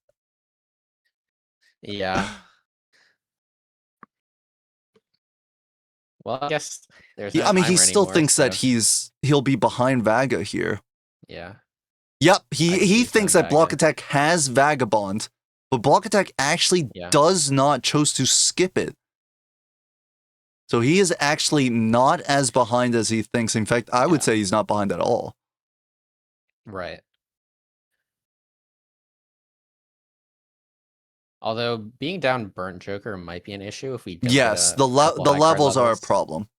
Yeah. Well, I guess there's no I mean, he timer still anymore, thinks so... that he'll be behind Vaga here. Yeah. Yep, he thinks that Vaga. BlockAttack has Vagabond, but BlockAttack actually does not choose to skip it. So he is actually not as behind as he thinks. In fact, I would say he's not behind at all. Right. Although being down Burnt Joker might be an issue if we don't Yes, the levels are a problem.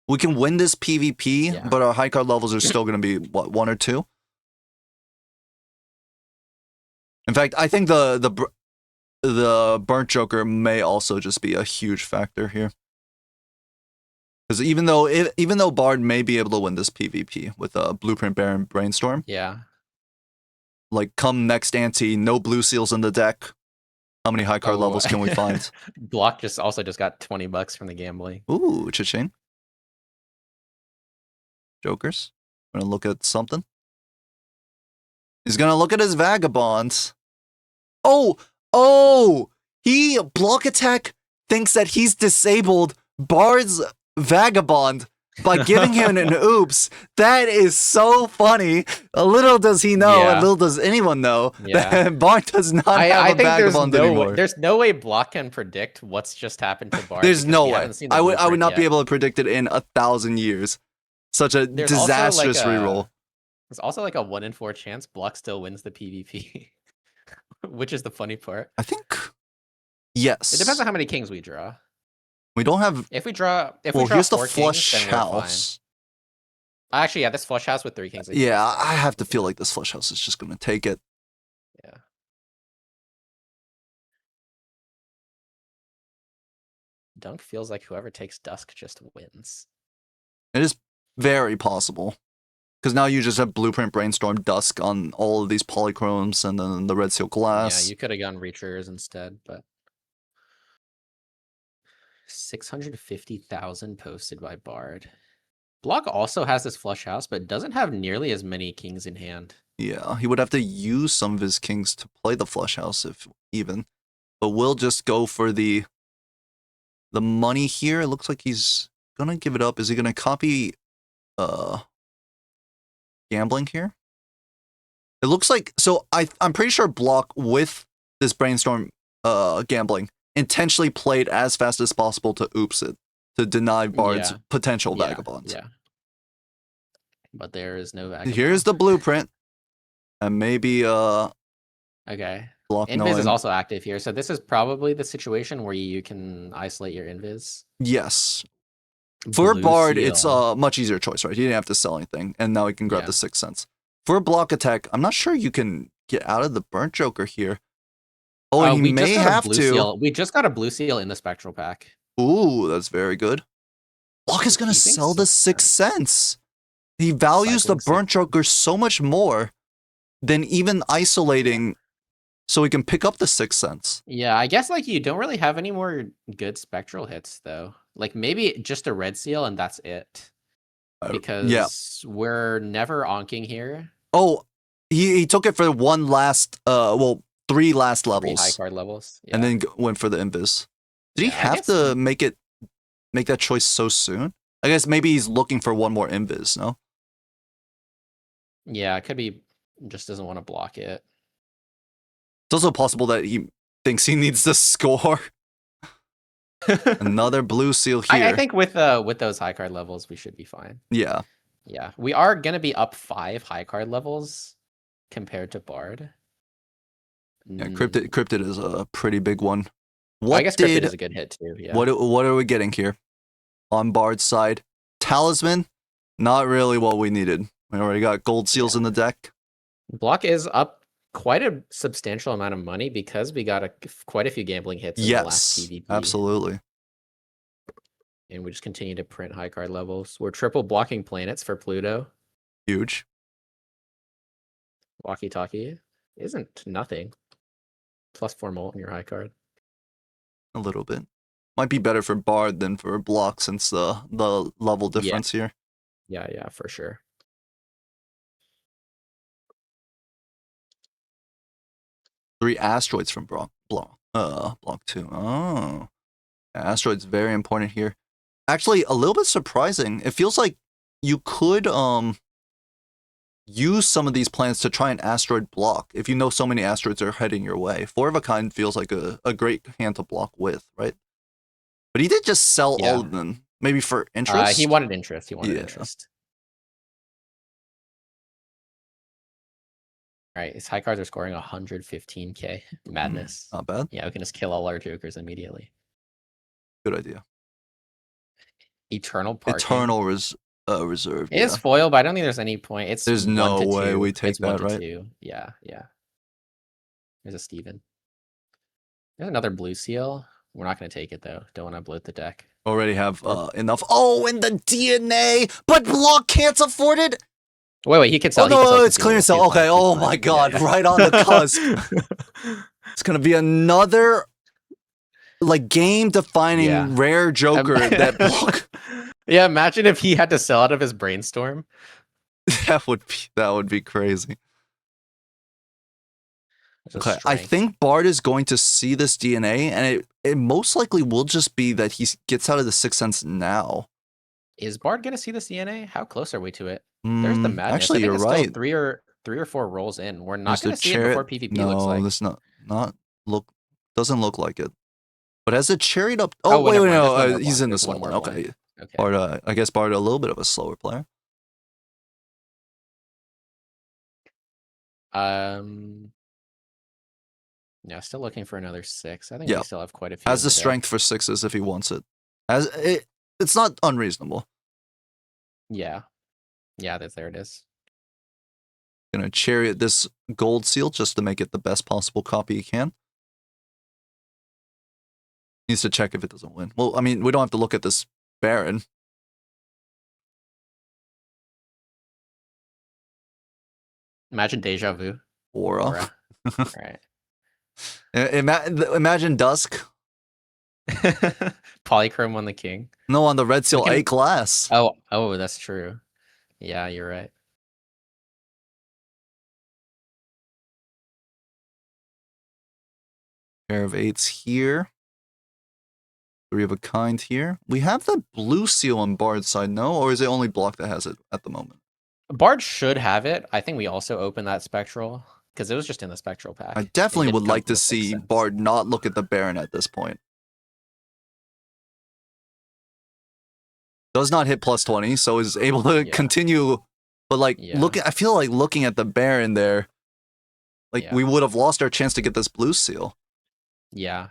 We can win this PvP, but our high card levels are still going to be, what, 1 or 2? In fact, I think the Burnt Joker may also just be a huge factor here. Because even though Bard may be able to win this PvP with a Blueprint Baron Brainstorm, like come next ante, no blue seals in the deck. How many high card levels can we find? Block just got $20 from the gambling. Ooh, cha-ching. Jokers. Gonna look at something. He's gonna look at his vagabonds. Oh! BlockAttack thinks that he's disabled Bard's vagabond by giving him an oops. That is so funny. A little does he know, and little does anyone know that Bard does not have a vagabond anymore. There's no way Block can predict what's just happened to Bard. There's no way. I would not be able to predict it in 1,000 years. Such a disastrous reroll. There's also like a 1 in 4 chance Block still wins the PvP, which is the funny part. I think yes. It depends on how many kings we draw. We don't have. If we draw, here's the flush kings, house. Actually, this flush house with 3 kings. Yeah, I have to feel like this flush house is just going to take it. Yeah. Dunk feels like whoever takes Dusk just wins. It is very possible. Because now you just have Blueprint Brainstorm Dusk on all of these polychromes and then the Red Seal Glass. Yeah, you could have gone Reachers instead, but 650,000 posted by Bard. Block also has this flush house, but doesn't have nearly as many kings in hand. Yeah, he would have to use some of his kings to play the flush house, if even. But we'll just go for the money here. It looks like he's gonna give it up. Is he gonna copy gambling here? It looks like, so I'm pretty sure Block with this brainstorm gambling intentionally played as fast as possible to oops it, to deny Bard's potential vagabonds. Yeah. But there is no vagabond. Here's the blueprint. And maybe okay. Block Invis is also active here, so this is probably the situation where you can isolate your Invis. Yes. For Bard, it's a much easier choice, right? He didn't have to sell anything, and now he can grab the 6 cents. for a block attack, I'm not sure you can get out of the burnt joker here. Oh, and he we may just got a have blue to. seal. We just got a blue seal in the spectral pack. Ooh, that's very good. Block is gonna Keeping sell the 6 Sixth cents. He values the Cycling burnt joker so much more than even isolating, so he can pick up the 6 cents. Yeah, I guess like you don't really have any more good spectral hits though. Like maybe just a red seal and that's it. Yeah. Because we're never onking here. Oh, he took it for one last, well, 3 last 3 levels, high card levels. Yeah. and then went for the invis. Did he Yeah, I have guess- to make that choice so soon? I guess maybe he's looking for one more invis. No. Yeah, it could be just doesn't want to block it. It's also possible that he thinks he needs to score. Another blue seal here. I think with those high card levels, we should be fine. Yeah. Yeah, we are gonna be up 5 high card levels compared to Bard. Yeah, Cryptid is a pretty big one. What I guess Cryptid is a good hit too. Yeah. What are we getting here? On Bard's side, Talisman, not really what we needed. We already got gold seals in the deck. Block is up quite a substantial amount of money because we got quite a few gambling hits in the last PvP. Absolutely. And we just continue to print high card levels. We're triple blocking planets for Pluto. Huge. Walkie-talkie isn't nothing. +4 molt in your high card. A little bit. Might be better for Bard than for Block since the level difference here. Yeah, for sure. Three asteroids from Block 2. Oh. Asteroids very important here. Actually, a little bit surprising. It feels like you could use some of these planets to try an asteroid block if you know so many asteroids are heading your way. 4 of a kind feels like a great hand to block with, right? But he did just sell all of them, maybe for interest. He wanted interest. Interest. All right, his high cards are scoring 115k. Madness. Not bad. Yeah, we can just kill all our jokers immediately. Good idea. Eternal Parking. Eternal Reserve. It is foil, but I don't think there's any point. There's no way we take that, right? 2. Yeah. There's a Steven. There's another blue seal. We're not going to take it, though. Don't want to bloat the deck. Already have enough. Oh, and the DNA! But Block can't afford it! Wait, he can sell. Oh, no, it's clear to sell. Okay, oh my god, right on the cusp. It's going to be another, like, game-defining rare joker that Block... Yeah, imagine if he had to sell out of his brainstorm. That would be crazy. Okay, I think Bard is going to see this DNA, and it most likely will just be that he gets out of the 6 cents now. Is Bard going to see this DNA? How close are we to it? There's the madness. Actually, you're right. Still three or four rolls in. We're not going to see it before PvP looks like. No, this doesn't look like it. But has it chariot up? Oh, wait, no, he's in this one. Okay. Bard, I guess Bard a little bit of a slower player. Yeah, still looking for another 6. I think we still have quite a few. Has the strength for 6s if he wants it. It's not unreasonable. Yeah, there it is. Gonna chariot this gold seal just to make it the best possible copy he can. Needs to check if it doesn't win. Well, I mean, we don't have to look at this Baron. Imagine deja vu. Aura. Right. Imagine Dusk. Polychrome on the king. No, on the red seal A class. Oh, that's true. Yeah, you're right. Pair of 8s here. 3 of a kind here. We have the blue seal on Bard's side, no? Or is it only Block that has it at the moment? Bard should have it. I think we also opened that spectral because it was just in the spectral pack. I definitely would like to see Bard not look at the Baron at this point. Does not hit +20, so is able to continue. But like, I feel like looking at the Baron there, like we would have lost our chance to get this blue seal. Yeah.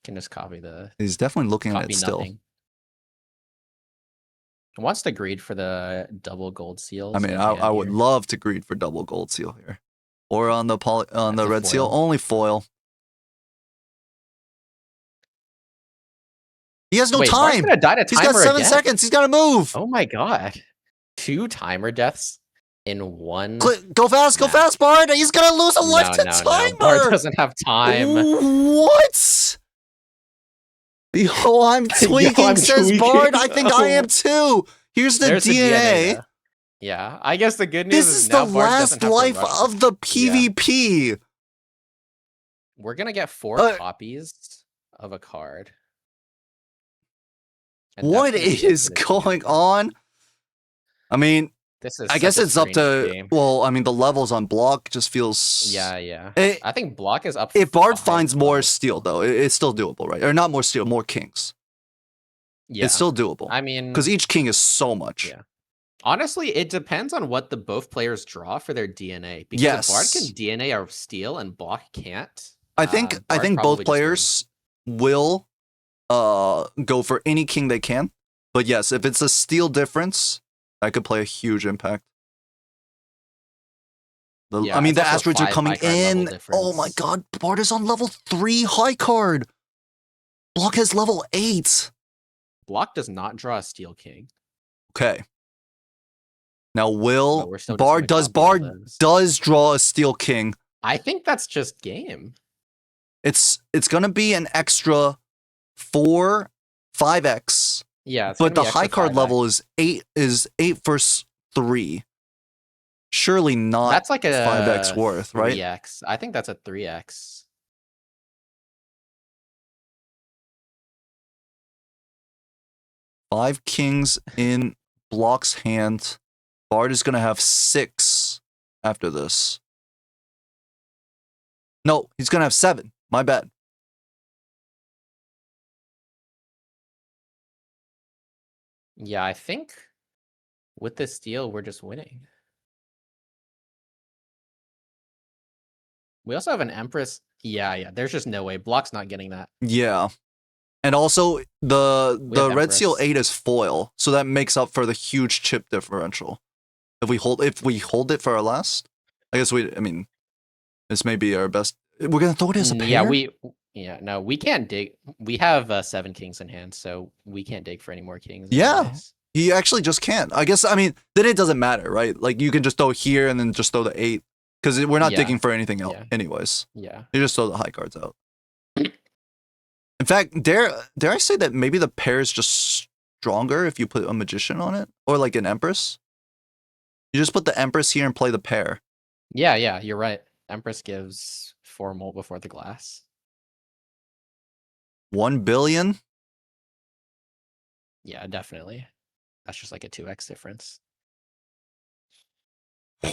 Can just copy the. He's definitely looking at it still. Nothing. Wants to greed for the double gold seals. I mean, in I hand would here. love to greed for double gold seal here, or on the That's a red seal foil. only foil. He has no Wait, Bard's time. gonna die to He's got timer 7 again? seconds. He's got to move. Oh my god. 2 timer deaths in one. Go fast, go fast, Bard. He's gonna lose a life to No. Bard timer. doesn't have time. What? Yo, I'm tweaking, I'm says tweaking. Bard. I think I am too. Here's the There's the DNA. though. Yeah, I guess the good news This is is the now Bard doesn't last have to life rush of the PvP. We're gonna get 4 copies of a card. And What that's gonna be it is for this going game. on? I mean, This is I guess such a it's up to. strange game. Well, I mean, the levels on block just feels. Yeah. It, I think block is up. if Bard 5 finds more levels. steel, though, it's still doable, right? Or not more steel, more kings. Yeah, It's still doable. I mean, because each king is so much. Yeah. Honestly, it depends on what the both players draw for their DNA. Because Yes. if Bard can DNA or steel and block can't. I think both players will go for any king they can. But yes, if it's a steel difference, that could play a huge impact. I mean, the asteroids are coming in. Oh my god, Bard is on level 3 high card. Block has level 8. Block does not draw a steel king. Okay. Now Bard does draw a steel king. I think that's just game. It's gonna be an extra 5x. Yeah, but the high card level is 8 for 3. Surely not. That's like a 5x worth, right? 3x. I think that's a 3x. Five kings in Block's hand. Bard is gonna have 6 after this. No, he's gonna have 7. My bad. Yeah, I think with this deal, we're just winning. We also have an Empress. Yeah. There's just no way. Block's not getting that. Yeah. And also the red Empress. seal 8 is foil, so that makes up for the huge chip differential. If we hold it for our last, I guess I mean, this may be our best. We're gonna throw it as a pair. No, we can't dig. We have 7 kings in hand, so we can't dig for any more kings. Yeah, anyways. he actually just can't. I guess, I mean, then it doesn't matter, right? Like, you can just throw here and then just throw the 8. Because we're not digging for anything else anyways. Yeah. You just throw the high cards out. In fact, dare I say that maybe the pair is just stronger if you put a magician on it? Or like an empress? You just put the empress here and play the pair. Yeah, you're right. Empress gives 4 molt before the glass. 1 billion? Yeah, definitely. That's just like a 2x difference.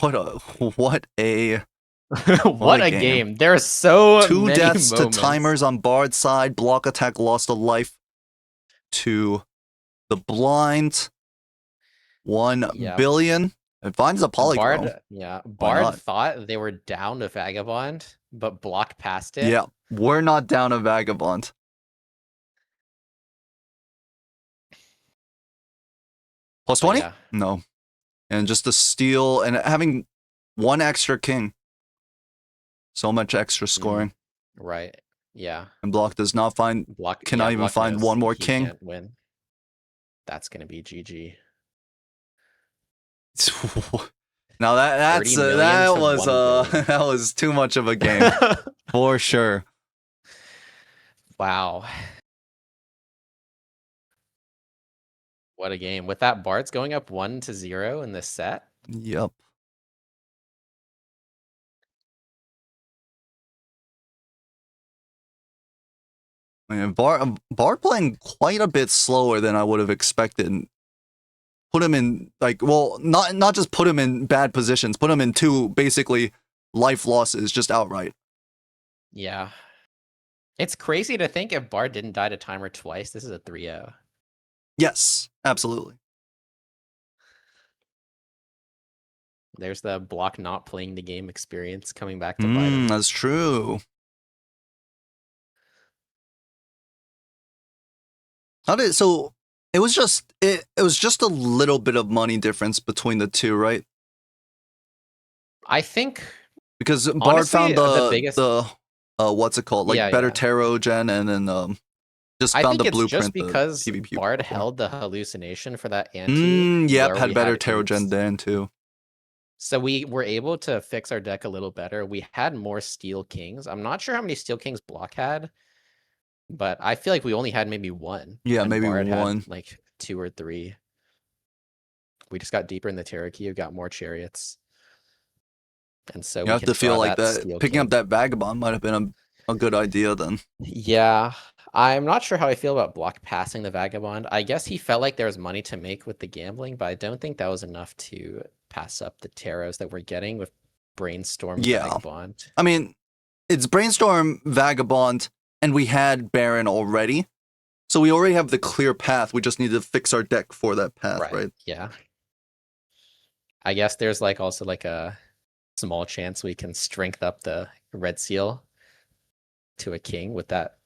What a what a game. There's so 2 many deaths moments. to timers on Bard's side. BlockAttack lost a life to the blind. 1 billion. It finds a polygon. Bard thought they were down to Vagabond, but Block passed it. Yeah, we're not down a Vagabond. Plus 20? Yeah. No. And just a steal and having 1 extra king. So much extra scoring. Right. Yeah. And Block does not find cannot even find 1 more king. Can't win. That's gonna be GG. Now that was too much of a game for sure. Wow. What a game. With that, Bard's going up 1-0 in this set. Yep. Man, Bard playing quite a bit slower than I would have expected. Put him in not just put him in bad positions, put him in 2 basically life losses just outright. Yeah. It's crazy to think if Bard didn't die to timer twice, this is a 3-0. Yes, absolutely. There's the Block not playing the game experience coming back to bite him. That's true. It was just it was just a little bit of money difference between the two, right? I think Because Bard honestly found the biggest the what's it called? Like yeah, better yeah. tarot gen, and then just I found think the it's just blueprint, the because PvP Bard before. held the hallucination for that ante Yep, where had we better had tarot gen oops. then too. So we were able to fix our deck a little better. We had more Steel Kings. I'm not sure how many Steel Kings Block had, but I feel like we only had maybe one, Yeah, and maybe Bard had one. like 2 or 3. We just got deeper in the Tarot Key, got more chariots, and so You we have can to feel draw like that that Steel picking up King. that vagabond might have been a good idea then. Yeah, I'm not sure how I feel about Block passing the Vagabond. I guess he felt like there was money to make with the gambling, but I don't think that was enough to pass up the tarots that we're getting with Brainstorm Yeah. Vagabond. I mean, it's Brainstorm, Vagabond, and we had Baron already. So we already have the clear path. We just need to fix our deck for that path, right? Yeah. I guess there's like also like a small chance we can strength up the red seal to a king with that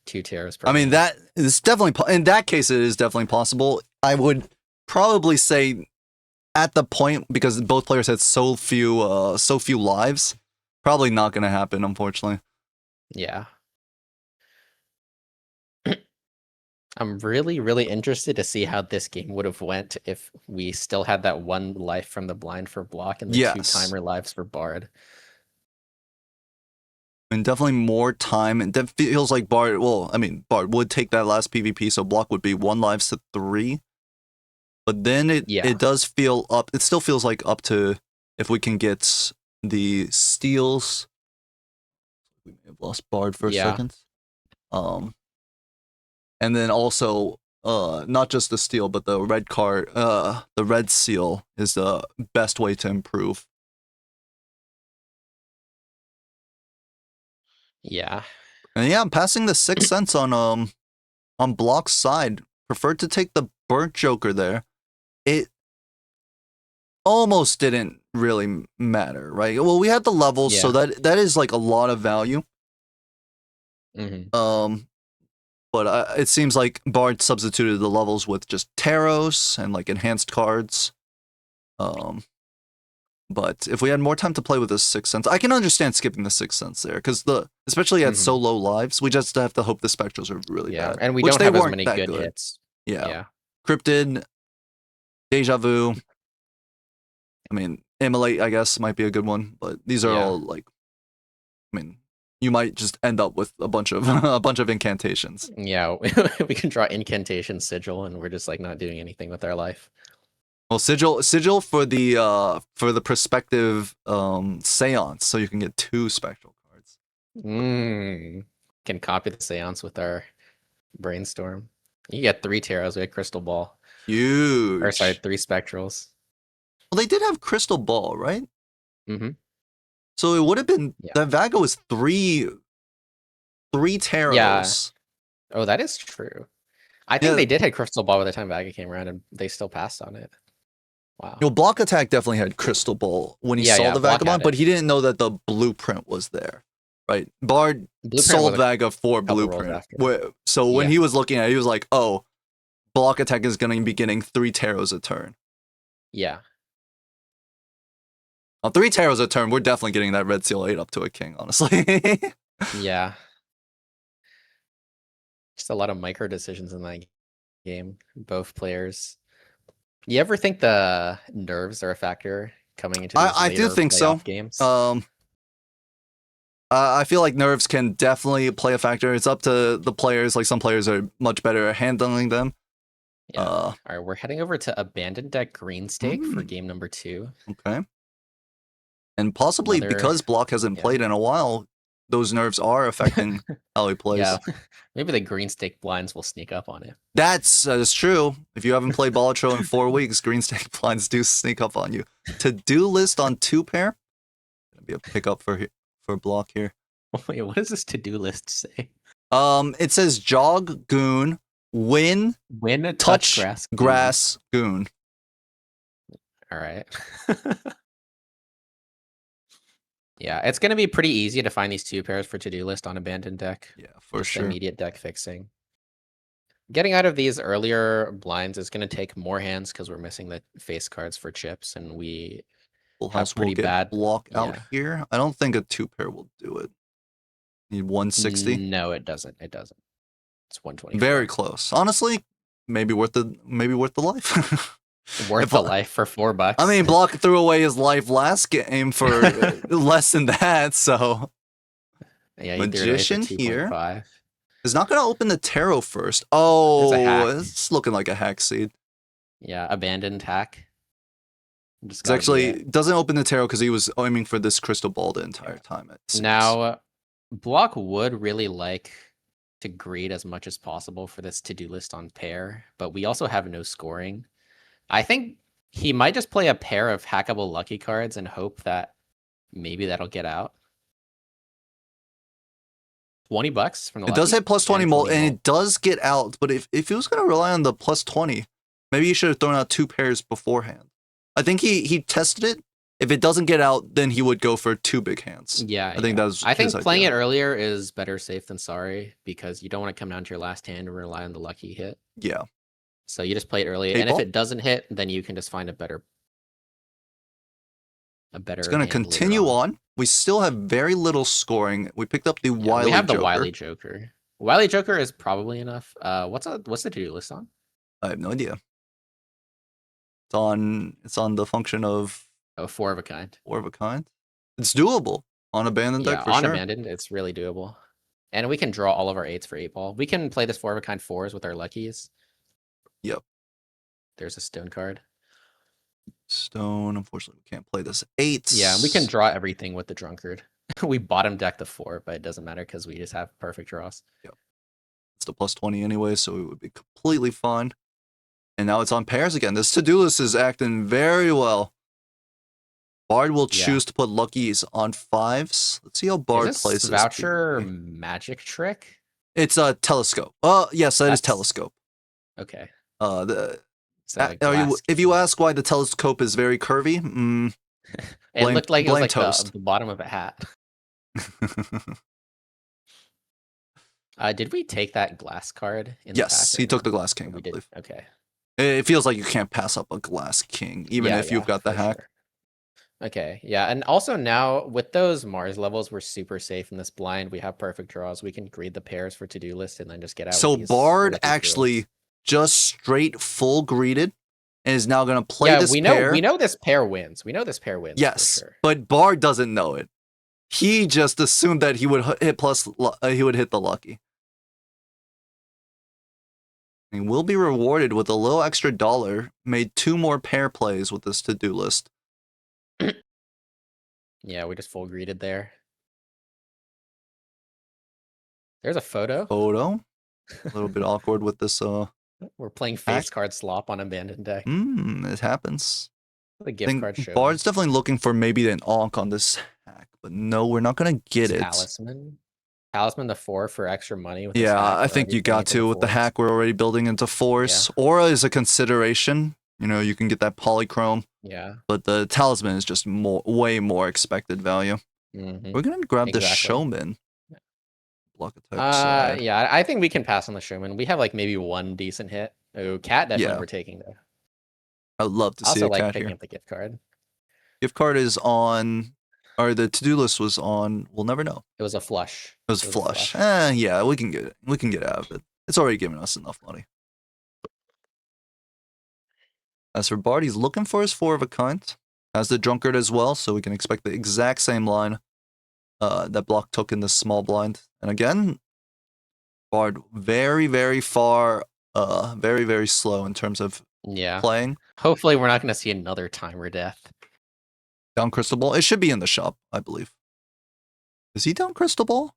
2 tarots per I mean, hand. that is definitely, in that case, it is definitely possible. I would probably say at the point, because both players had so few lives, probably not going to happen, unfortunately. Yeah. I'm really, really interested to see how this game would have went if we still had that 1 life from the blind for Block and the 2 Yes. timer lives for Bard. And definitely more time. And that feels like Bard, well, I mean, Bard would take that last PvP, so Block would be 1 lives to 3. But then it does feel up, it still feels like up to, if we can get the steals. We may have lost Bard for a second. And then also, not just the steal, but the red card, the red seal is the best way to improve. Yeah. And yeah, I'm passing the 6 cents on Block's side. Preferred to take the burnt joker there. It almost didn't really matter, right? Well, we had the levels, so that is like a lot of value. But it seems like Bard substituted the levels with just tarots and like enhanced cards. But if we had more time to play with the 6 cents, I can understand skipping the 6 cents there, because especially at so low lives, we just have to hope the spectrals are really bad. And we which don't they have as weren't many that good hits. Yeah. Cryptid, Deja Vu. I mean, Immolate, I guess, might be a good one, but these are all like, I mean, you might just end up with a bunch of a bunch of incantations. Yeah, we can draw Incantation Sigil, and we're just like not doing anything with our life. Well, sigil for the prospective seance, so you can get 2 spectral cards. Can copy the seance with our Brainstorm. You get 3 tarots, we had Crystal Ball. Huge. Or sorry, 3 spectrals. Well, they did have Crystal Ball, right? Mm-hmm. So it would have been that Vago was 3 tarots. Yeah. Oh, that is true. I think they did have Crystal Ball by the time Vaga came around, and they still passed on it. Wow. You know, BlockAttack definitely had Crystal Ball when he saw the Vagabond, but he didn't know that the blueprint was there, right? Bard sold Vaga for blueprint. So when he was looking at it, he was like, oh, BlockAttack is going to be getting 3 tarots a turn. Yeah. On 3 tarots a turn, we're definitely getting that red seal 8 up to a king, honestly. Yeah. Just a lot of micro decisions in that game. Both players. You ever think the nerves are a factor coming into these I do think so. Games? I feel like nerves can definitely play a factor. It's up to the players. Like, some players are much better at handling them. Yeah. All right, we're heading over to Abandoned Deck Green Stake for game number 2. Okay. And possibly because Block hasn't played in a while, those nerves are affecting how he plays. Yeah, maybe the Green Stake blinds will sneak up on it. That's true. If you haven't played Balatro in 4 weeks, Green Stake blinds do sneak up on you. To-do list on 2 pair. Gonna be a pickup for Block here. Wait, what does this to-do list say? It says jog goon, win touch grass goon. All right. Yeah, it's going to be pretty easy to find these 2 pairs for to-do list on Abandoned Deck. Yeah, for sure. Immediate deck fixing. Getting out of these earlier blinds is going to take more hands because we're missing the face cards for chips, and we Full have house will pretty get bad. block out Yeah. here. I don't think a 2-pair will do it. Need 160. No, it doesn't. It doesn't. It's 124. Very close. Honestly, maybe worth the life. Worth the life for $4. I mean, Block threw away his life last game for less than that, so. Yeah, he Magician threw it here. 2.5. Is not going to open the tarot first. There's a Oh, hack. it's looking like a hack seed. Yeah, abandoned hack. It's actually doesn't open the tarot because he was aiming for this crystal ball the entire time. Now, Block would really like to greed as much as possible for this to-do list on pair, but we also have no scoring. I think he might just play a pair of hackable lucky cards and hope that maybe that'll get out. $20 from the it lucky. does hit plus 20 mult, and it does get out. But if he was going to rely on the plus 20, maybe he should have thrown out 2 pairs beforehand. I think he tested it. If it doesn't get out, then he would go for 2 big hands. Yeah, I think that's. I think playing it earlier is better safe than sorry because you don't want to come down to your last hand and rely on the lucky hit. Yeah. So you just play it early, and if it doesn't hit, then you can just find a better. It's going to continue on. We still have very little scoring. We picked up the Wily Joker. We have the Wily Joker. Wily Joker is probably enough. What's the to-do list on? I have no idea. It's on the function of 4 of a kind. 4 of a kind. It's doable on abandoned deck for sure. On abandoned, it's really doable. And we can draw all of our 8s for 8-ball. We can play this 4 of a kind 4s with our luckies. Yep. There's a stone card. Stone. Unfortunately, we can't play this 8. Yeah, we can draw everything with the drunkard. We bottom deck the 4, but it doesn't matter because we just have perfect draws. Yep. It's the plus 20 anyway, so it would be completely fine. And now it's on pairs again. This to-do list is acting very well. Bard will choose to put luckies on 5s. Let's see how Bard plays this. Voucher magic trick? It's a telescope. Yes, that is telescope. Okay. If you ask why the telescope is very curvy, it looked like it was like the bottom of a hat. Did we take that glass card in the Yes, he took the glass king, I believe. Okay. It feels like you can't pass up a glass king, even if you've got the hack. Sure. Okay, yeah, and also now with those Mars levels, we're super safe in this blind. We have perfect draws. We can greed the pairs for to-do list and then just get out. So Bard actually just straight full greeted and is now going to play this pair. We know this pair wins. Yes, for sure. But Bard doesn't know it. He just assumed that he would hit he would hit the lucky. He will be rewarded with a little extra $1. Made 2 more pair plays with this to-do list. Yeah, we just full greeted there. There's a photo. A little bit awkward with this. We're playing face card slop on abandoned deck. It happens. The gift card show. Bard's definitely looking for maybe an onk on this hack, but no, we're not gonna get it. Talisman the 4 for extra money. With I think you got to with the hack. We're already building into 4s. Yeah. Aura is a consideration. You can get that polychrome. Yeah. But the talisman is just way more expected value. We're gonna grab the showman. BlockAttack. Yeah, I think we can pass on the showman. We have like maybe 1 decent hit. Oh, cat definitely we're taking though. I'd love to see a cat picking here. up the gift card. Gift card is on, or the to-do list was on. We'll never know. It was a flush. It was flush. Yeah, we can get it. We can get out of it. It's already giving us enough money. As for Bard, he's looking for his 4 of a kind. Has the drunkard as well, so we can expect the exact same line that Block took in the small blind. And again, Bard very, very far, very, very slow in terms of playing. Hopefully we're not going to see another timer death. Down Crystal Ball? It should be in the shop, I believe. Is he down Crystal Ball?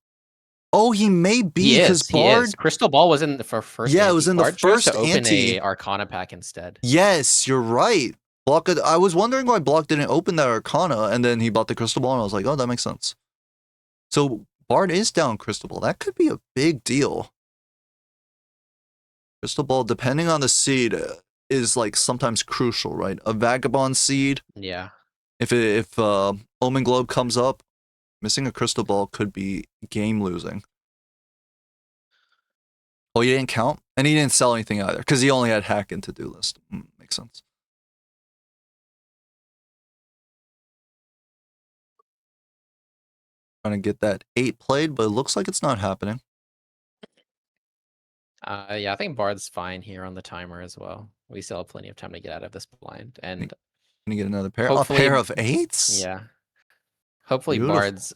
Oh, he may be because Bard. Crystal Ball was in the first. Yeah, it was in the first to open a Arcana pack instead. Yes, you're right. I was wondering why Block didn't open that Arcana, and then he bought the Crystal Ball, and I was like, oh, that makes sense. So Bard is down Crystal Ball. That could be a big deal. Crystal Ball, depending on the seed, is like sometimes crucial, right? A Vagabond seed. Yeah. If Omen Globe comes up, missing a Crystal Ball could be game losing. Oh, you didn't count? And he didn't sell anything either, because he only had hack and to-do list. Makes sense. Trying to get that 8 played, but it looks like it's not happening. Yeah, I think Bard's fine here on the timer as well. We still have plenty of time to get out of this blind, and Can you get another pair? hopefully, A pair of 8s? yeah. Hopefully, Beautiful. Bard's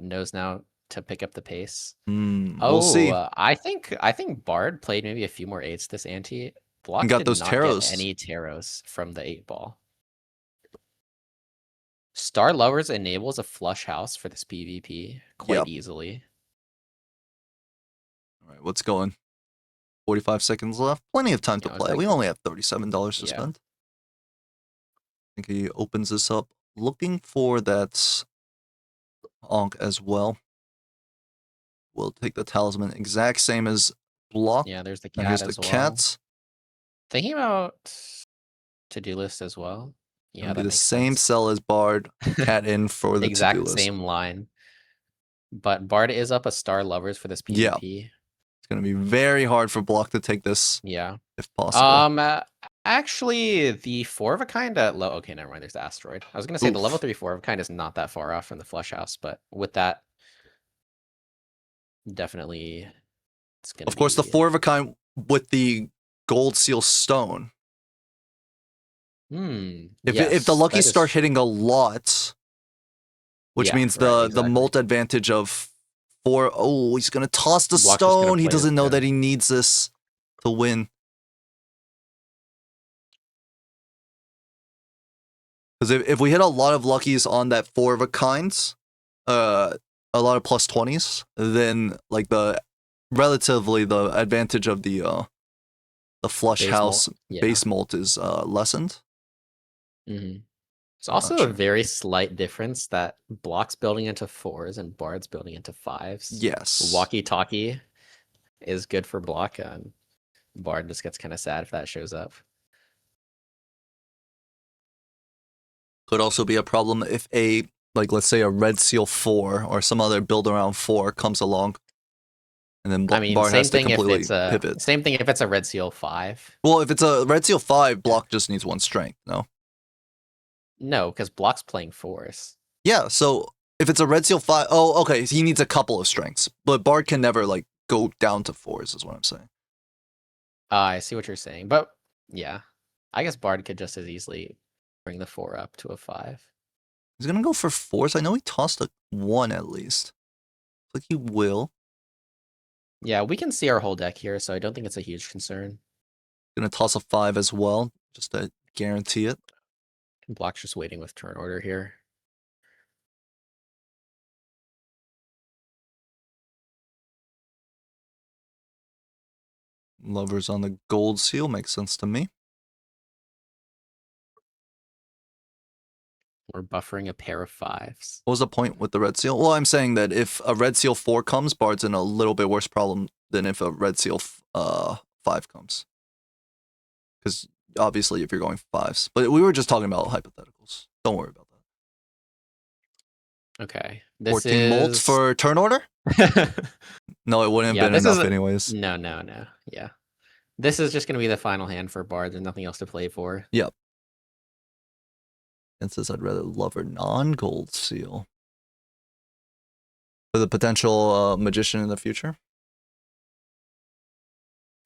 knows now to pick up the pace. We'll see. I think Bard played maybe a few more 8s this ante. Block And got did those not taros. get any taros from the 8-ball. Star Lovers enables a flush house for this PvP quite easily. All right, what's going? 45 seconds left. Plenty of time to play. Like, we only have $37 to spend. I think he opens this up looking for that Onk as well. We'll take the talisman exact same as block. Yeah, there's the cat and here's as the well. cats. Thinking about to-do list as well. Yeah, It'll that be the makes same sense. cell as Bard. Cat in for the exact to-do list. same line. But Bard is up a Star Lovers for this PvP. Yeah. It's gonna be very hard for block to take this. Yeah. If possible. Actually, the 4 of a kind at low. Okay, never mind. There's the asteroid. I was gonna say the level 3 4 of a kind is not that far off from the flush house, but with that, definitely, it's gonna. Of course, the 4 of a kind with the gold seal stone. If the luckies start hitting a lot, which means the molt advantage of 4. Oh, he's gonna toss the stone. He doesn't know that he needs this to win. Because if we hit a lot of luckies on that 4 of a kinds, a lot of plus 20s, then like the advantage of the flush base house molt. base molt is lessened. It's also a very slight difference that block's building into 4s and Bard's building into 5s. Yes. Walkie-talkie is good for block, and Bard just gets kind of sad if that shows up. Could also be a problem if let's say a red seal 4 or some other build around 4 comes along, and then Bard has to completely pivot. Same thing if it's a red seal 5. Well, if it's a red seal 5, block just needs 1 strength. No, because block's playing 4s. Yeah, so if it's a red seal 5, oh, okay, he needs a couple of strengths, but Bard can never go down to 4s, is what I'm saying. I see what you're saying, but yeah, I guess Bard could just as easily bring the 4 up to a 5. He's gonna go for 4s. I know he tossed a 1 at least. Like he will. Yeah, we can see our whole deck here, so I don't think it's a huge concern. Gonna toss a 5 as well, just to guarantee it. Block's just waiting with turn order here. Lovers on the gold seal makes sense to me. We're buffering a pair of 5s. What was the point with the red seal? Well, I'm saying that if a red seal 4 comes, Bard's in a little bit worse problem than if a red seal 5 comes. Because obviously if you're going 5s. But we were just talking about hypotheticals. Don't worry about that. Okay. 14 molts for turn order? No, it wouldn't have been enough anyways. No. Yeah. This is just going to be the final hand for Bard. There's nothing else to play for. Yep. And says I'd rather lover non-gold seal. For the potential magician in the future.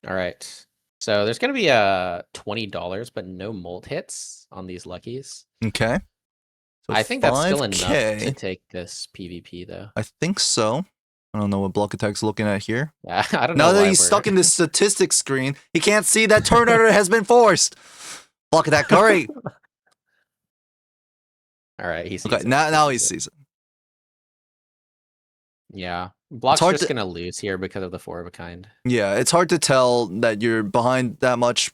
All right. So there's going to be $20, but no molt hits on these luckies. Okay. So I think that's still enough to take this PvP, though. I think so. I don't know what BlockAttack's looking at here. Yeah, I don't know. Now that he's stuck in this statistics screen, he can't see that turn order has been forced. BlockAttack, hurry! All right, he sees okay, now he sees it. Yeah, Block's just gonna lose here because of the 4 of a kind. Yeah, it's hard to tell that you're behind that much.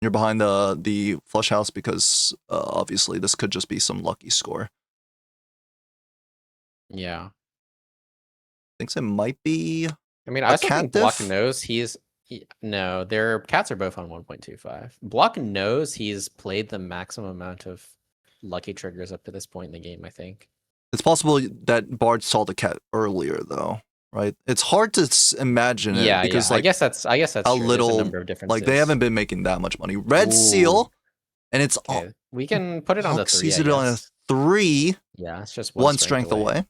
You're behind the flush house because obviously this could just be some lucky score. Yeah. Thinks it might be. I mean, I also think Block knows no, their cats are both on 1.25. Block knows he's played the maximum amount of lucky triggers up to this point in the game, I think. It's possible that Bard saw the cat earlier, though, right? It's hard to imagine it Yeah, because I like guess that's how true. There's a little number of like they differences. haven't been making that much money. Red Ooh, Seal, and it's okay. We can put it on the Hulk 3, sees I it on a guess. 3, Yeah, it's just one 1 strength strength away.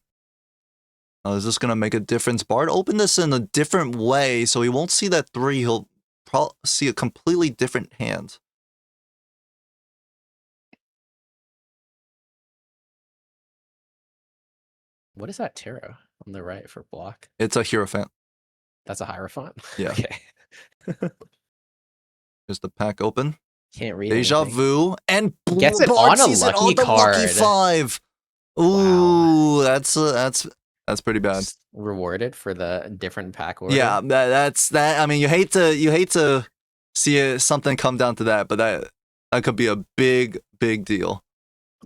away. Is this gonna make a difference? Bard opened this in a different way, so he won't see that 3. He'll probably see a completely different hand. What is that tarot on the right for block? It's a Hierophant. That's a Hierophant? Yeah. Okay. Here's the pack open. Can't read Deja anything. Vu, and Gets it Bard on a sees it lucky on the lucky card. 5. Wow. Ooh, that's pretty bad. Just rewarded for the different pack order. Yeah, that's that. I mean, you hate to see something come down to that, but that could be a big deal.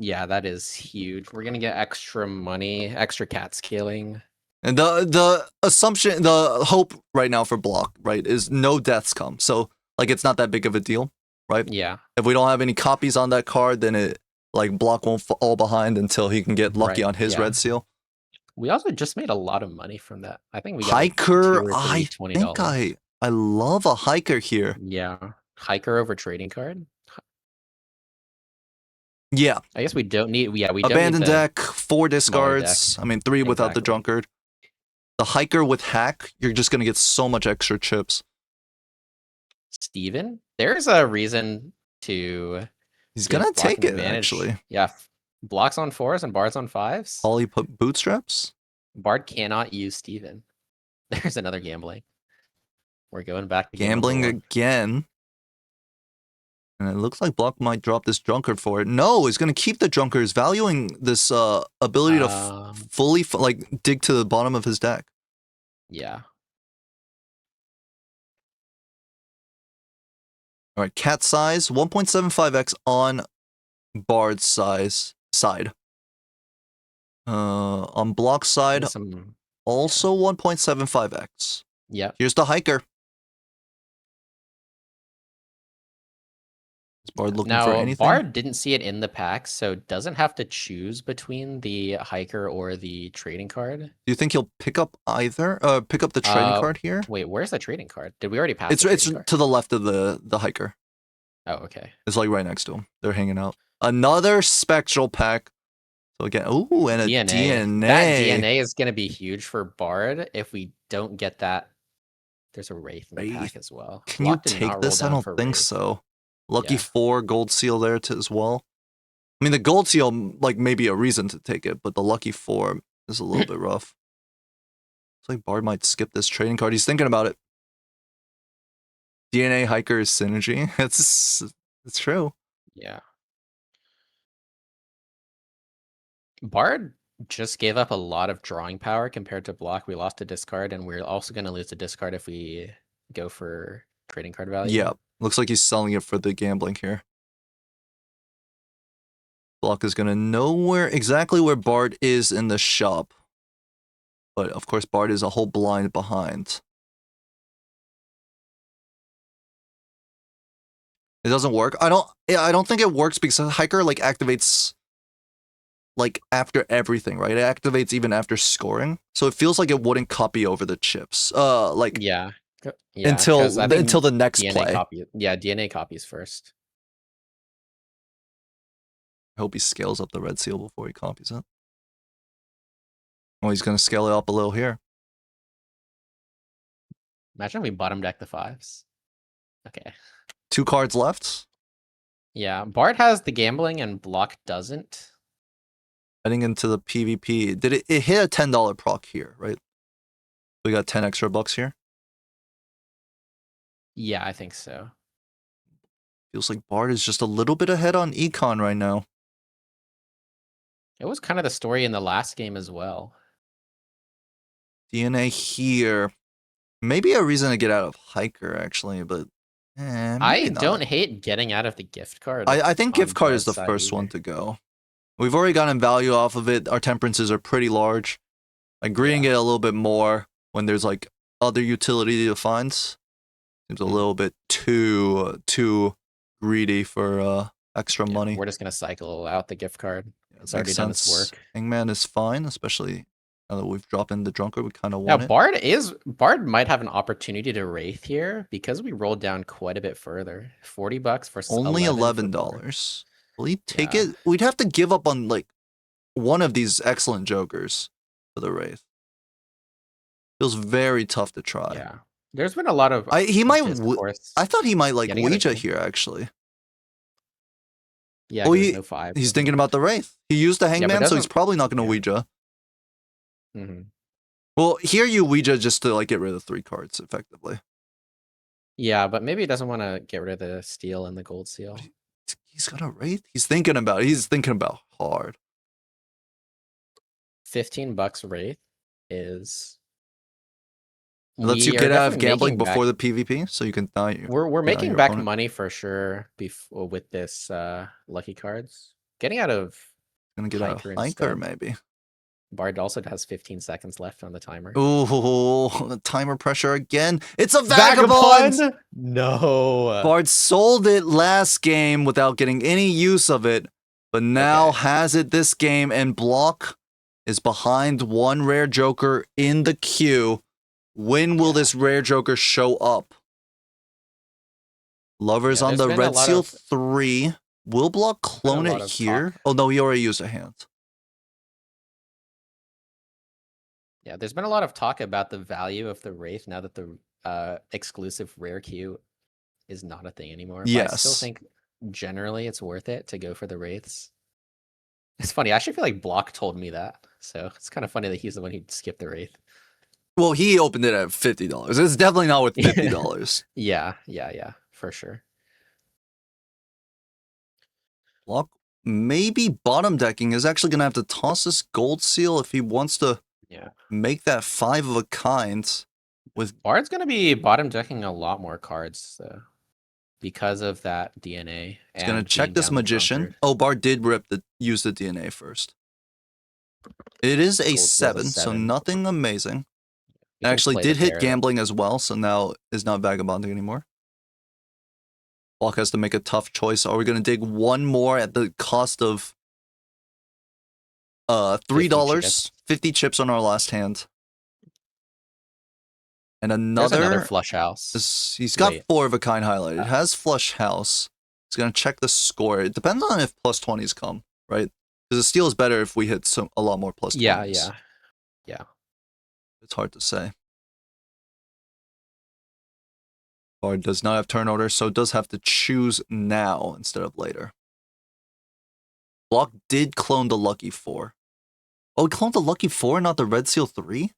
Yeah, that is huge. We're gonna get extra money, extra cat scaling. And the assumption, the hope right now for block, right, is no deaths come. So like it's not that big of a deal, right? Yeah. If we don't have any copies on that card, then it like block won't fall behind until he can get lucky Right, on his yeah. red seal. We also just made a lot of money from that. I think we got Hiker, like 2 or 3 I think $20. I love a hiker here. Yeah. Hiker over trading card. Yeah. I guess we don't need. Yeah, we don't Abandoned need the deck, 4 discards. deck. I mean, 3 without the Exactly. drunkard. The hiker with hack, you're just gonna get so much extra chips. Steven? There's a reason to. He's give gonna block take it advantage. actually. Yeah, blocks on 4s and bards on 5s. Ollie put bootstraps. Bard cannot use Steven. There's another gambling. We're going back to Gambling again. And it looks like Block might drop this drunkard for it. No, he's going to keep the drunkard. He's valuing this ability to fully like dig to the bottom of his deck. Yeah. All right, cat size 1.75x on Bard's side. On Block side, also 1.75x. Yeah. Here's the hiker. Is Bard looking for anything? Bard didn't see it in the pack, so doesn't have to choose between the hiker or the trading card. Do you think he'll pick up either? Pick up the trading card here? Wait, where's the trading card? Did we already pass? It's to the left of the hiker. Oh, okay. It's like right next to him. They're hanging out. Another spectral pack. So again, ooh, and a DNA. That DNA is gonna be huge for Bard if we don't get that. There's a Wraith in the pack as well. Can you take this? I don't think so. Lucky 4 gold seal there as well. I mean, the gold seal like maybe a reason to take it, but the lucky 4 is a little bit rough. It's like Bard might skip this trading card. He's thinking about it. DNA hiker is synergy. It's true. Yeah. Bard just gave up a lot of drawing power compared to block. We lost a discard, and we're also going to lose a discard if we go for trading card value. Yeah, looks like he's selling it for the gambling here. Block is going to know exactly where Bard is in the shop. But of course, Bard is a whole blind behind. It doesn't work. I don't think it works because hiker like activates like after everything, right? It activates even after scoring. So it feels like it wouldn't copy over the chips. Yeah, until the next DNA play. DNA copies first. I hope he scales up the red seal before he copies it. Oh, he's gonna scale it up a little here. Imagine we bottom deck the 5s. Okay. 2 cards left. Yeah, Bard has the gambling and block doesn't. Heading into the PvP. Did it hit a $10 proc here, right? We got 10 extra bucks here. Yeah, I think so. Feels like Bard is just a little bit ahead on Econ right now. It was kind of the story in the last game as well. DNA here. Maybe a reason to get out of hiker, actually, but I don't hate getting out of the gift card. I think gift card is the first one to go. We've already gotten value off of it. Our temperances are pretty large. Like greeting it a little bit more when there's like other utility to find seems a little bit too greedy for extra money. We're just gonna cycle out the gift card. It's already done its work. Hangman is fine, especially Now that we've dropped in the Drunkard, we kind of Now want it. Bard might have an opportunity to Wraith here because we rolled down quite a bit further. $40 for Only 11 for Bard. $11. Will he take Yeah. it? We'd have to give up on like one of these excellent jokers for the Wraith. Feels very tough to try. Yeah. There's been a lot of he might. discourse I thought he might like getting out of Ouija game. here actually. Yeah, Oh, there's no 5. he's thinking about the Wraith. He used the Hangman, so he's doesn't- probably not going to yeah. Ouija. Mhm. Well, here you Ouija just to like get rid of 3 cards effectively. Yeah, but maybe he doesn't want to get rid of the steel and the gold seal. He's got a Wraith. He's thinking about it. He's thinking about hard. $15 Wraith is. Lets you get out of gambling before the PvP, so you can die. We're making back money for sure with this lucky cards. Getting out of gonna get out of Hiker maybe. Bard also has 15 seconds left on the timer. Ooh, the timer pressure again. It's a Vagabond! No. Bard sold it last game without getting any use of it, but now has it this game, and Block is behind one rare Joker in the queue. When will this rare Joker show up? Lovers on the Red Seal 3. Will Block clone it here? Oh no, he already used a hand. Yeah, there's been a lot of talk about the value of the Wraith now that the exclusive rare queue is not a thing anymore. But yes. I still think generally it's worth it to go for the Wraiths. It's funny. I actually feel like Block told me that. So it's kind of funny that he's the one who skipped the Wraith. Well, he opened it at $50. It's definitely not worth $50. Yeah, for sure. Block maybe bottom decking is actually going to have to toss this gold seal if he wants to make that 5 of a kind. With Bard's going to be bottom decking a lot more cards though, because of that DNA. He's going to check this Magician. Oh, Bard did use the DNA first. It is a 7, so nothing amazing. Actually did hit gambling as well, so now is not vagabonding anymore. Block has to make a tough choice. Are we going to dig one more at the cost of $3? 50 chips on our last hand. And another flush house. He's got 4 of a kind highlighted. It has flush house. He's going to check the score. It depends on if plus 20s come, right? Because the steal is better if we hit a lot more plus 20s. Yeah. It's hard to say. Bard does not have turn order, so does have to choose now instead of later. Block did clone the Lucky 4. Oh, he cloned the Lucky 4, not the Red Seal 3?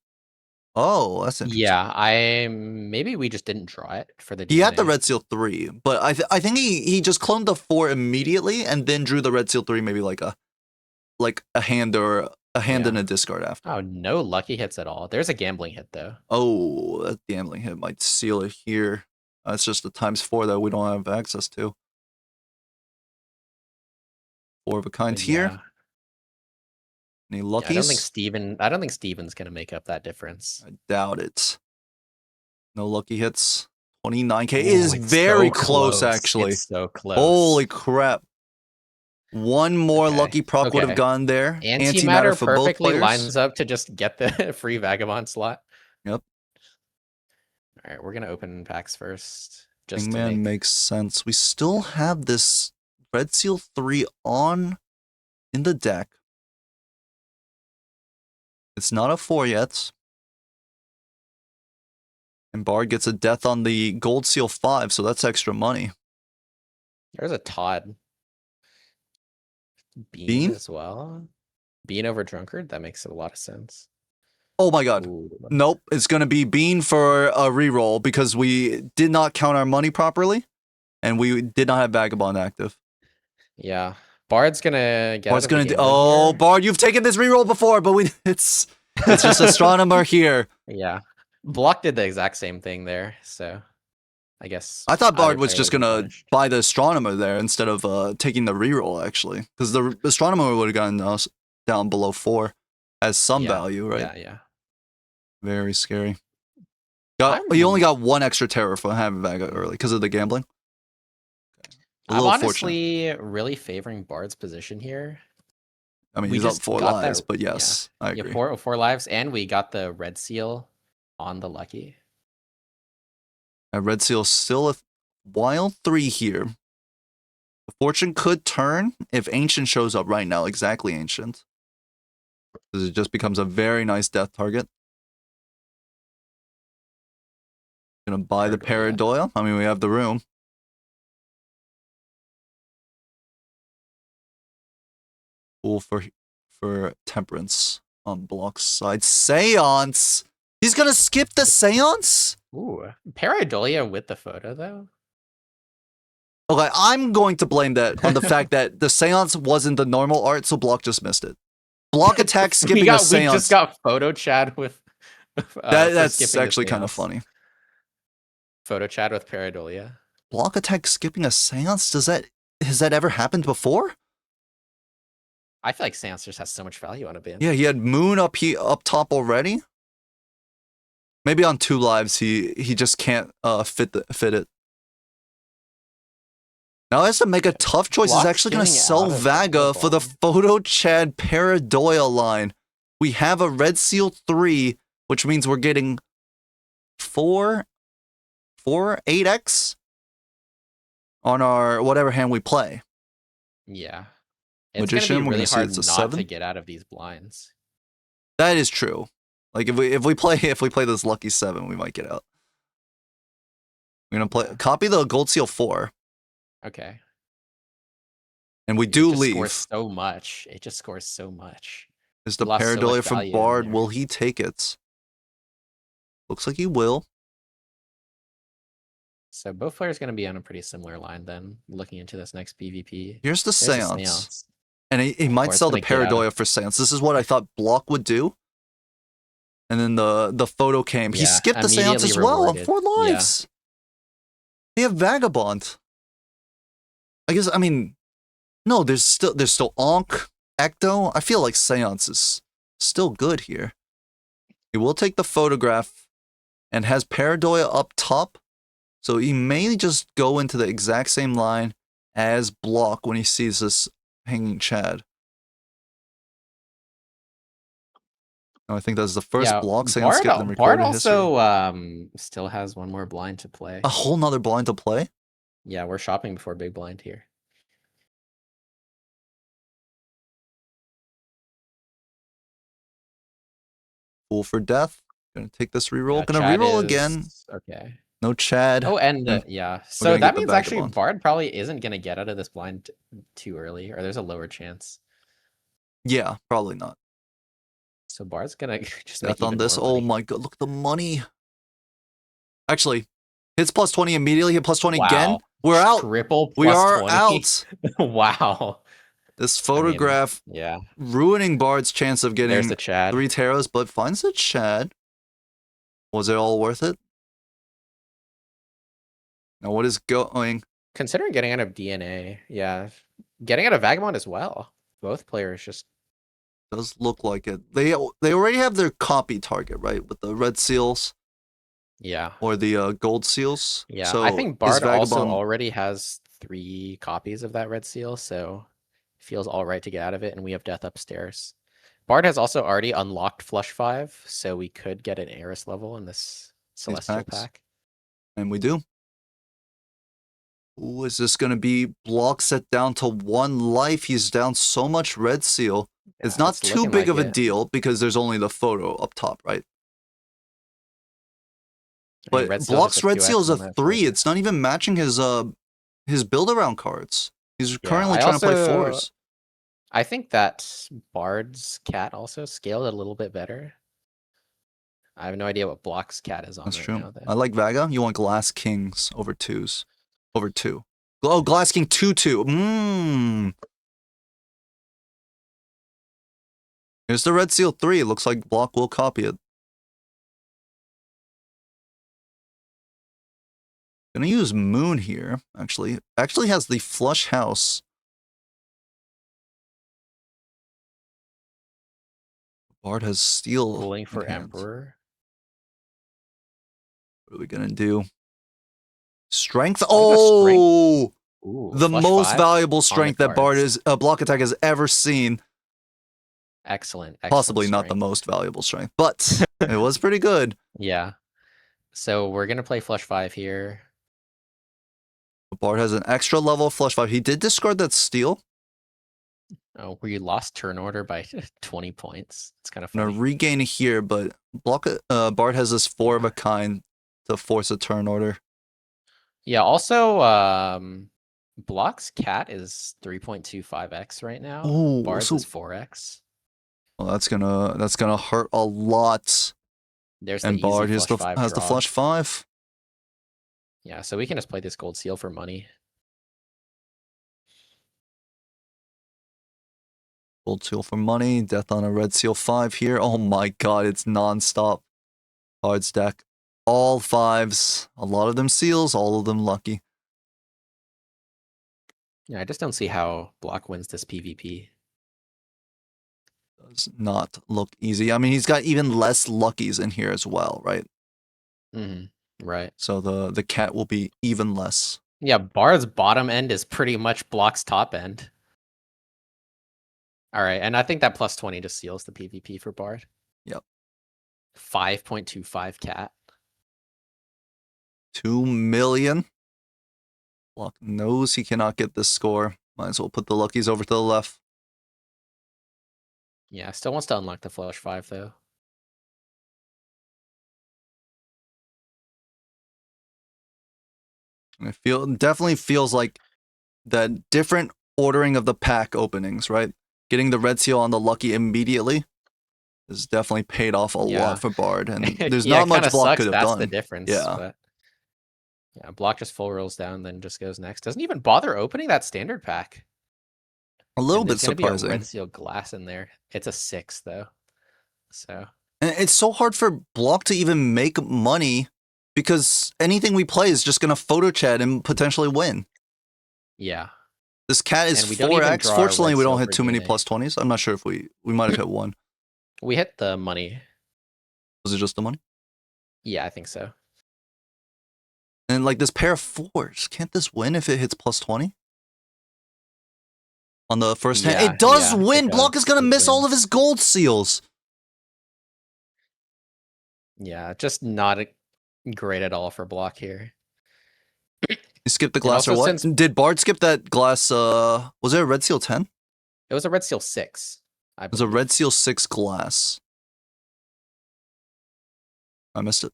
Oh, that's interesting. Yeah, maybe we just didn't draw it for the DNA. He had the Red Seal 3, but I think he just cloned the 4 immediately and then drew the Red Seal 3 maybe like a hand or a hand and a discard after. Oh, no lucky hits at all. There's a gambling hit though. Oh, that gambling hit might seal it here. That's just the ×4 that we don't have access to. 4 of a kind here. Any luckies? I don't think Steven's gonna make up that difference. I doubt it. No lucky hits. 29k is very close, actually. It's so close. Holy crap. One more lucky proc would have gone there. Antimatter for perfectly lines up to just get the free Vagabond slot. Yep. All right, we're gonna open packs first. Man makes sense. We still have this Red Seal 3 in the deck. It's not a 4 yet. And Bard gets a death on the Gold Seal 5, so that's extra money. There's a Todd. Bean as well. Bean over Drunkard? That makes a lot of sense. Oh my god. Ooh. Nope. It's going to be Bean for a reroll because we did not count our money properly. And we did not have Vagabond active. Yeah. Bard's gonna get. Bard's gonna do. Oh, Bard, you've taken this reroll before, but it's just Astronomer here. Yeah, Block did the exact same thing there, so I guess. I thought Bard was just gonna buy the Astronomer there instead of taking the reroll actually, because the Astronomer would have gotten us down below 4 as some value, right? Yeah. Very scary. You only got 1 extra terror for having Vaga early because of the gambling. I'm honestly really favoring Bard's position here. I mean, We he's up just 4 got lives, that. but Yeah, yes, I yeah, agree. four lives, and we got the red seal on the lucky. Red Seal's still a wild 3 here. The fortune could turn if Ancient shows up right now. Exactly, Ancient. Because it just becomes a very nice death target. Gonna buy the Pareidolia. Pareidolia. I mean, we have the room. Cool for Temperance on Block's side. Seance! He's gonna skip the Seance? Ooh, Pareidolia with the photo though. Okay, I'm going to blame that on the fact that the Seance wasn't the normal art, so Block just missed it. BlockAttack skipping a We Seance. just got photo chat with for That's skipping actually the kind of seance. funny. Photo chat with Pareidolia. BlockAttack skipping a Seance? Has that ever happened before? I feel like Seance just has so much value on a bin. Yeah, he had Moon up top already. Maybe on 2 lives he just can't fit it. Now he has to make a tough choice. He's Block's actually going to getting sell out of Vaga for the Vagabond. Photo Chad Pareidolia line. We have a Red Seal 3, which means we're getting 8x on our whatever hand we play. Yeah. It's Magician, gonna be we're really going to see hard it's a not to 7. get out of these blinds. That is true. Like if we play this lucky 7, we might get out. We're going to play copy the Gold Seal 4. Okay. And we It do just leave. scores so much. It just scores so much. Is the Lost so much Pareidolia from value in Bard? there. Will he take it? Looks like he will. So both players going to be on a pretty similar line then, looking into this next PvP. Here's the There's a Seance. And he might Bard's sell the gonna get out of- Pareidolia for Seance. This is what I thought Block would do. And then the photo came. He Yeah, skipped the Seance as well on immediately 4 rewarded. Yeah. lives. They have Vagabond. I mean, no, there's still Ankh, Ecto. I feel like Seance is still good here. He will take the photograph and has Pareidolia up top. So he may just go into the exact same line as Block when he sees this hanging Chad. I think that's the first Block Seance skip in recorded history. also still has one more blind to play. A whole nother blind to play? Yeah, we're shopping before big blind here. Fool for Death. Gonna take this reroll. Yeah, Gonna Chad reroll is... again. Okay. No Chad. Oh, and And yeah. we're So gonna that get the means actually Vagabond. Bard probably isn't going to get out of this blind too early, or there's a lower chance. Yeah, probably not. So Bard's going to just Death make on even this. more money. Oh my god, look at the money. Actually, hits plus 20 immediately, hit plus 20 again. We're out. Triple We plus are 20. out. Wow. This photograph Yeah. ruining Bard's chance of There's getting the Chad. 3 taros, but finds the Chad. Was it all worth it? Now what is going? Considering getting out of DNA, yeah. Getting out of Vagabond as well. Both players just... Does look like it. They already have their copy target, right? With the red seals. Yeah. Or the gold seals. Yeah, So I think Bard Vagabond... also already has 3 copies of that red seal, so it feels all right to get out of it, and we have death upstairs. Bard has also already unlocked Flush 5, so we could get an Eris level in this Celestial pack. And we do. Ooh, is this going to be Block set down to 1 life? He's down so much red seal. Yeah, it's not too big of a deal because there's only the photo up top, right? But Block's red seal is a 3. It's not even matching his build around cards. He's currently trying to play 4s. I think that Bard's cat also scaled it a little bit better. I have no idea what Block's cat is on right now. I like Vaga. You want Glass Kings over 2s. Over 2. Oh, Glass King 2-2. Here's the red seal 3. It looks like Block will copy it. Gonna use Moon here, actually. Actually has the flush house. Bard has steel. Pulling for Emperor. What are we gonna do? Strength. Oh! Ooh, the most valuable strength that BlockAttack has ever seen. Excellent. Possibly not the Strength. most valuable strength, but it was pretty good. Yeah. So we're gonna play flush 5 here. Bard has an extra level of flush 5. He did discard that steal. Oh, we lost turn order by 20 points. It's kind of I'm funny. gonna regain here, but Bard has this 4 of a kind to force a turn order. Yeah, also, Block's cat is 3.25x right now. Oh, Bard's so is 4x. well, that's gonna hurt a lot. There's the And easy Bard flush 5 has the draw. flush 5. Yeah, so we can just play this gold seal for money. Gold seal for money. Death on a red seal 5 here. Oh my god, it's non-stop. Hard stack. All 5s. A lot of them seals, all of them lucky. Yeah, I just don't see how Block wins this PvP. Does not look easy. I mean, he's got even less luckies in here as well, right? Right. So the cat will be even less. Yeah, Bard's bottom end is pretty much Block's top end. All right, and I think that plus 20 just seals the PvP for Bard. Yep. 5.25 cat. 2 million. Block knows he cannot get this score. Might as well put the luckies over to the left. Yeah, still wants to unlock the flush 5 though. And it definitely feels like that different ordering of the pack openings, right? Getting the red seal on the lucky immediately has definitely paid off a lot for Bard, and there's Yeah, not it much kind of Block sucks. could have That's done. the difference. Yeah. But yeah, Block just full rolls down, then just goes next. Doesn't even bother opening that standard pack. A little And bit there's gonna be a surprising. red seal glass in there. It's a 6 though. So And it's so hard for Block to even make money because anything we play is just gonna photo chat and potentially win. yeah. This cat is And we don't even 4x. draw our Fortunately, red we don't seal hit for too many DNA. plus 20s. I'm not sure if we might have hit one. We hit the money. Was it just the money? Yeah, I think so. And like this pair of 4s, can't this win if it hits plus 20? On the first hand? Yeah, It does yeah, it win! Block is does. gonna It miss all wins. of his gold seals! Yeah, just not great at all for Block here. You skipped the And glass or also what? since Did Bard skip that glass, was it a red seal 10? it was a red seal 6, I It was a believe. red seal 6 glass. I missed it.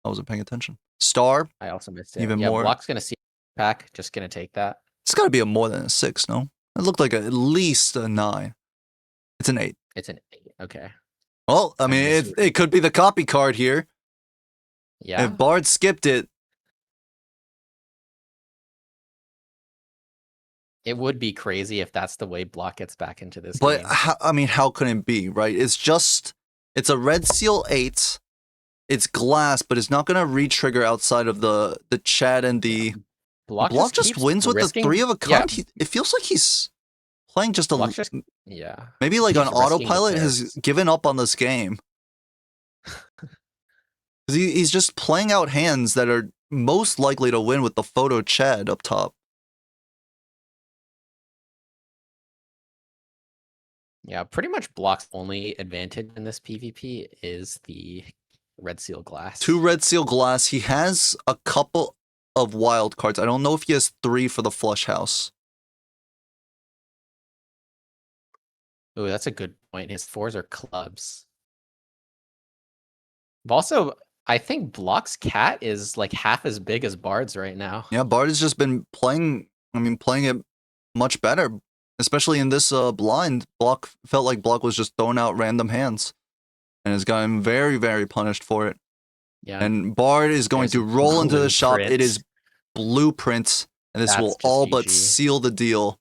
I wasn't paying attention. Star? I also missed it. Even Yeah, more. Block's gonna see pack, just gonna take that. It's gotta be a more than a 6, no? It looked like at least a 9. It's an 8. It's an 8. Okay. Well, I mean, it could be the copy card here. Yeah. If Bard skipped it, It would be crazy if that's the way Block gets back into this but game. how can it be, right? It's a red seal 8. It's glass, but it's not gonna re-trigger outside of the chat and the Block just keeps wins with the risking- 3 of a kind. Yeah, It feels like he's playing just Block just, yeah. maybe like keeps on risking the autopilot has pairs. given up on this game. Because he's just playing out hands that are most likely to win with the photo chat up top. Yeah, pretty much Block's only advantage in this PvP is the red seal glass. 2 red seal glass. He has a couple of wild cards. I don't know if he has 3 for the flush house. Oh, that's a good point. His 4s are clubs. But also, I think Block's cat is like half as big as Bard's right now. Yeah, Bard has just been playing it much better. Especially in this blind. Block felt like Block was just throwing out random hands. And has gotten very, very punished for it. Yeah. And Bard is going There's to roll into the shop. It is Blueprints. blueprints. And this That's will just all but GG. seal the deal.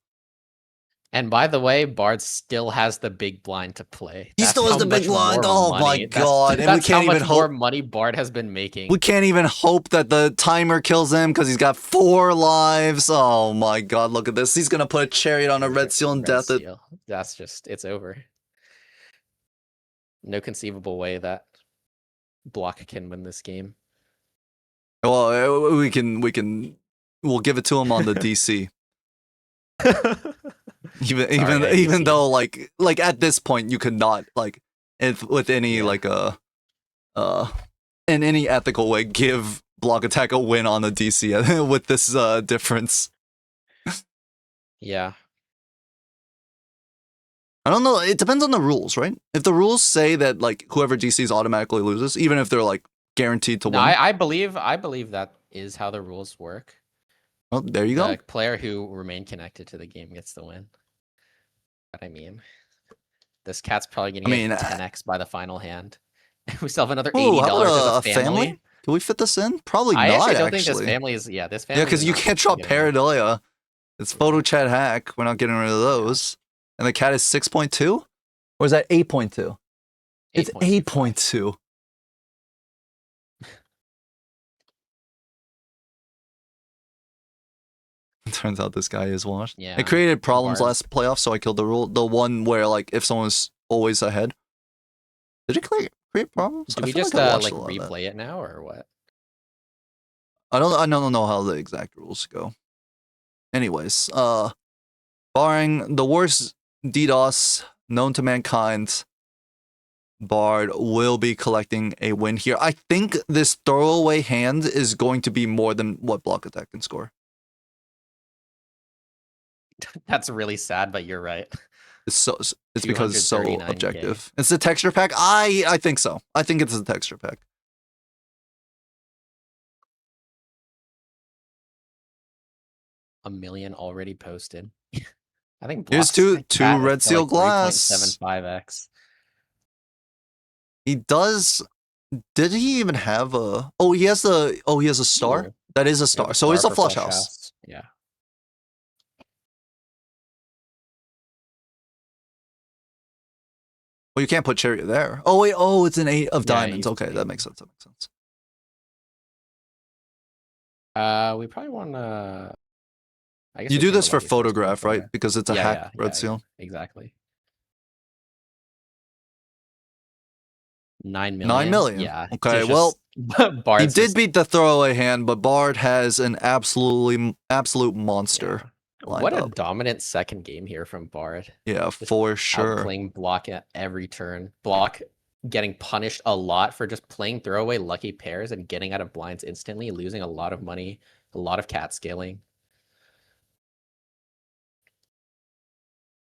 And by the way, Bard still has the big blind to play. He That's still has how the big much blind? more Oh my money- God. And we That's can't how even much more hope- money Bard has been making. We can't even hope that the timer kills him because he's got 4 lives. Oh my God, look at this. He's going to put a chariot on a red seal and death it. Seal. That's just, it's over. No conceivable way that Block can win this game. Well, we'll give it to him on the DC. Even Sorry, even even IDC. though like at this point you could not like if with any Yeah. like in any ethical way give BlockAttack a win on the DC with this difference. Yeah. I don't know. It depends on the rules, right? If the rules say that like whoever DCs automatically loses, even if they're like guaranteed to No, win. I believe that is how the rules work. Oh, there you go. The player who remained connected to the game gets the win. But I mean, this cat's probably gonna I mean, get 10x by the final hand. We still have another oh, how $80 as a about a family. family? Can we fit this in? Probably I not, actually don't think this actually. family is. Yeah, this Yeah, family because is you not can't drop getting it. Pareidolia. It's Photo Chat Hack. We're not getting rid of those. And the cat is 6.2? Or is that 8.2? It's 8.2. Turns out this guy is washed. Yeah. It created problems Bard. last playoff, so I killed the rule. The one where like if someone's always ahead. Did it create problems? Do I we feel just like I watched like a lot of that. replay it now or what? I don't know how the exact rules go. Anyways, barring the worst DDoS known to mankind, Bard will be collecting a win here. I think this throwaway hand is going to be more than what BlockAttack can score. That's really sad, but you're right. It's because it's so 239K. objective. It's the texture pack. I think so. I think it's the texture pack. A million already posted. I think Here's Block's two cat is red for seal like glass. 3.75x. He does. Did he even have a? Oh, he has a star. Ooh. That is a star. So it's a flush house. Yeah. Well, you can't put chariot there. Oh wait. Oh, it's an 8 of diamonds. he's Okay, an that eight. makes sense. That makes sense. We probably want to. I guess You we do take a this for lucky first one photograph, for right? it. Because it's a hack red seal. Exactly. 9 million. 9 million. Yeah. Okay. Well, Bard's he did beat the throwaway hand, but Bard has an absolute monster. Yeah. Lined What a up. dominant second game here from Bard. Yeah, Just for sure. Playing Block at every turn. Block getting punished a lot for just playing throwaway lucky pairs and getting out of blinds instantly, losing a lot of money, a lot of cat scaling.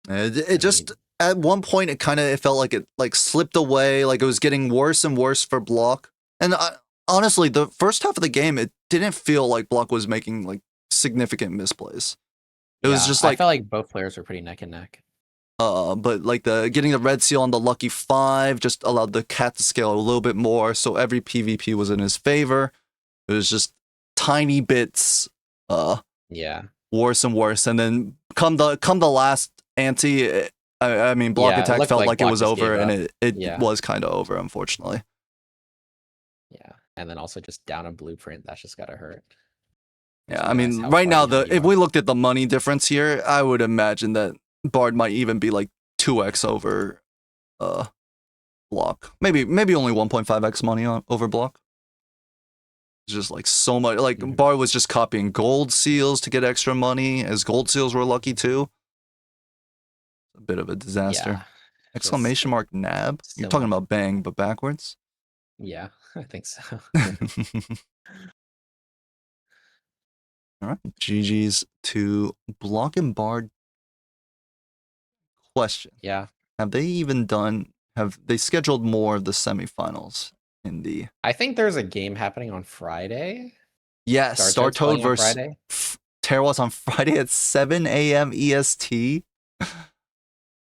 It just at one point it kind of it felt like it like slipped away, like it was getting worse and worse for Block. And honestly, the first half of the game, it didn't feel like Block was making like significant misplays. It was just like I felt like both players were pretty neck and neck. But like the getting the red seal on the lucky 5 just allowed the cat to scale a little bit more, so every PvP was in his favor. It was just tiny bits, Yeah. worse and worse, and then come the last ante, I mean BlockAttack felt like it was over, and it was kind of over, unfortunately. Yeah, and then also just down a blueprint. That's just gotta hurt. Yeah, I mean, right now if we looked at the money difference here, I would imagine that Bard might even be like 2x over Block. Maybe only 1.5x money over Block. It's just like so much. Like Bard was just copying gold seals to get extra money, as gold seals were lucky too. A bit of a disaster. Yeah, Exclamation mark nab. You're talking about bang, but backwards. Yeah, I think so. All right, GG's to Block and Bard. Question. Yeah. Have they scheduled more of the semifinals in the... I think there's a game happening on Friday. Yes, Star Toad versus Terwas on Friday at 7 a.m. EST.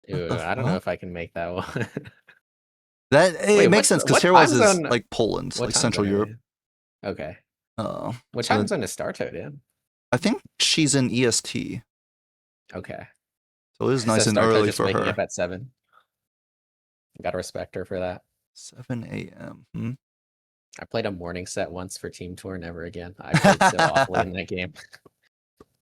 Dude, I don't know if I can make that one. It makes sense because Terwas is like Poland, like Central Europe. Okay. What time zone is Star Toad in? I think she's in EST. Okay. So it is nice and early for her. Up at 7. Gotta respect her for that. 7 a.m. I played a morning set once for Team Tour, never again. I played so awfully in that game.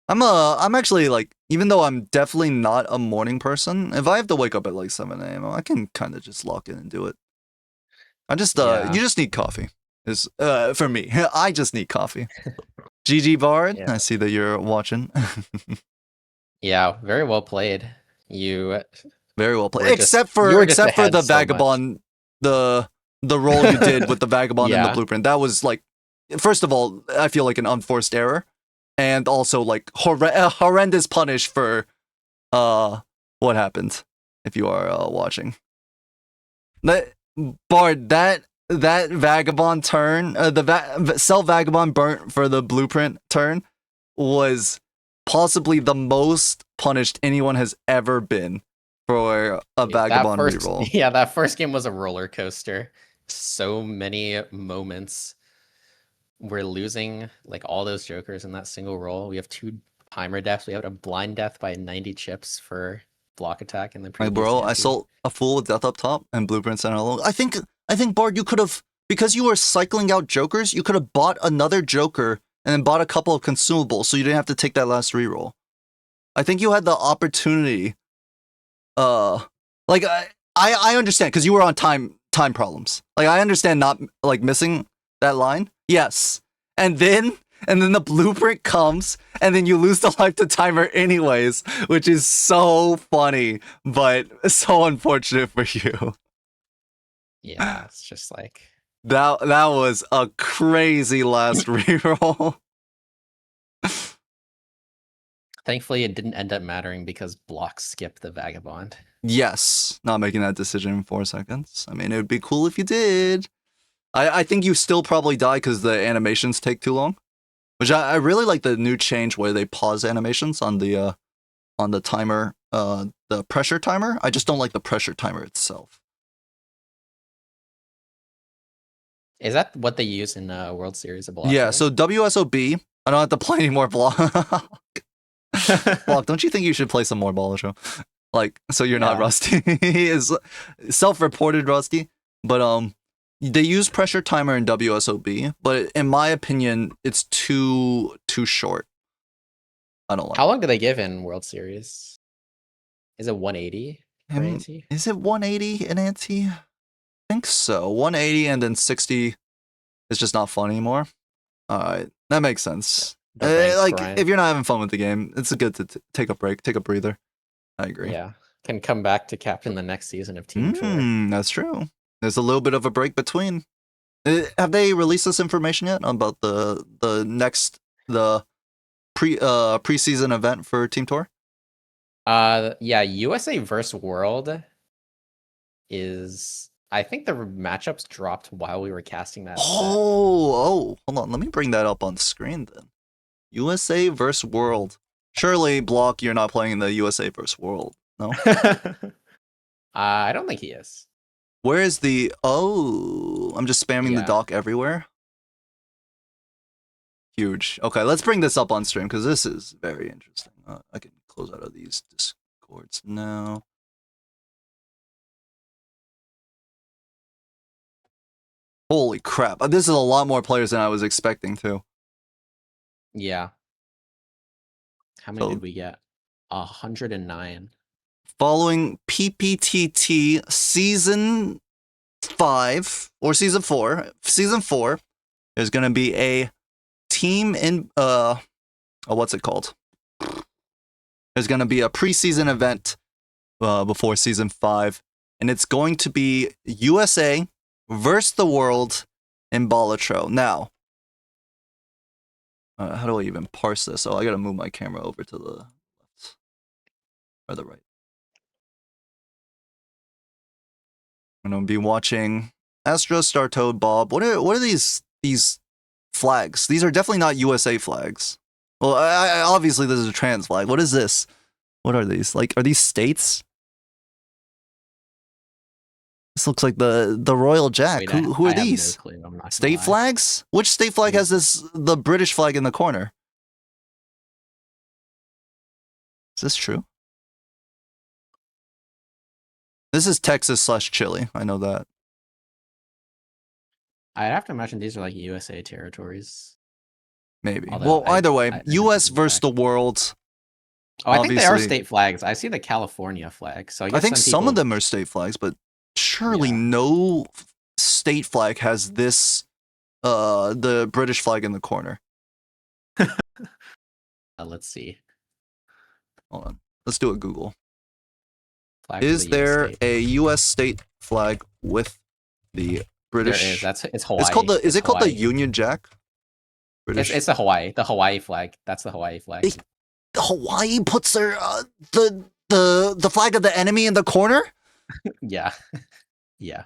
I'm actually like, even though I'm definitely not a morning person, if I have to wake up at like 7 a.m., I can kind of just lock in and do it. You just need coffee. For me, I just need coffee. GG Bard, I see that you're watching. Yeah, very well played. You Very well played. were just you were just Except for ahead the so much. vagabond, the role you did with the vagabond in the Yeah. blueprint. That was like, first of all, I feel like an unforced error, and also like a horrendous punish for what happened. If you are watching that, Bard, that vagabond turn, sell vagabond burnt for the blueprint turn was possibly the most punished anyone has ever been for a That vagabond first reroll. yeah, that first game was a roller coaster. So many moments. We're losing like all those jokers in that single roll. We have 2 timer deaths. We had a blind death by 90 chips for BlockAttack in the Like, previous bro, I ante. sold a fool with death up top and blueprint center alone. I think Bard, you could have, because you were cycling out jokers, you could have bought another joker and then bought a couple of consumables so you didn't have to take that last reroll. I think you had the opportunity. Like I understand because you were on time problems. Like I understand not like missing that line. Yes, and then the blueprint comes, and then you lose the life to timer anyways, which is so funny, but so unfortunate for you. Yeah, it's just like That was a crazy last reroll. thankfully it didn't end up mattering because Block skipped the Vagabond. Yes, not making that decision in 4 seconds. I mean, it would be cool if you did. I think you still probably die because the animations take too long. Which I really like the new change where they pause animations on the timer, the pressure timer. I just don't like the pressure timer itself. Is that what they use in World Series of Balatro? Yeah, so WSOB, I don't have to play any more block. Block, don't you think you should play some more Balatro? Like, so you're not Yeah. rusty. Is self-reported rusty, but they use pressure timer in WSOB, but in my opinion, it's too short. I don't like. How long do they give in World Series? Is it 180 per Him, ante? is it 180 in ante? I think so. 180 and then 60 is just not fun anymore. All right, that makes sense. The ranked Like grind. if you're not having fun with the game, it's good to take a break, take a breather. I agree. Yeah. Can come back to captain the next season of Team Tour. That's true. There's a little bit of a break between. Have they released this information yet about the next preseason event for Team Tour? Yeah, USA versus World is I think the matchups dropped while we were casting that set. Oh, hold on. Let me bring that up on screen then. USA versus World. Surely, Block, you're not playing in the USA versus World, no? I don't think he is. Where is the... Oh, I'm just spamming the Yeah. doc everywhere. Huge. Okay, let's bring this up on stream because this is very interesting. I can close out of these Discords now. Holy crap. This is a lot more players than I was expecting, too. Yeah. How many did we get? 109. Following PPTT Season 5, or Season 4, there's going to be a team in... what's it called? There's going to be a preseason event before Season 5, and it's going to be USA versus the world in Balatro. Now, how do I even parse this? Oh, I gotta move my camera over to the left or the right. I'm gonna be watching Astro, Star Toad, Bob. What are these flags? These are definitely not USA flags. Well, obviously this is a trans flag. What is this? What are these? Like, are these states? This looks like the Royal Jack. Wait, Who are I have these? no clue. I'm not State lie. flags? Which state flag has the British flag in the corner? Is this true? This is Texas / Chile. I know that. I'd have to imagine these are like USA territories. Maybe. Although Well, either way, I US didn't versus check. the world. Oh, I think they are Obviously. state flags. I see the California flag. So I I guess think some of people... them are state flags, but surely Yeah. no state flag has this the British flag in the corner. Let's see. Hold on. Let's do a Google. Flag of Is the US there state. a U.S. state flag with the British? There is. It's It's Hawaii. called the. Is It's it called the Hawaii. Union Jack? British. It's the Hawaii flag. That's the Hawaii flag. Hawaii puts their the flag of the enemy in the corner. Yeah, yeah.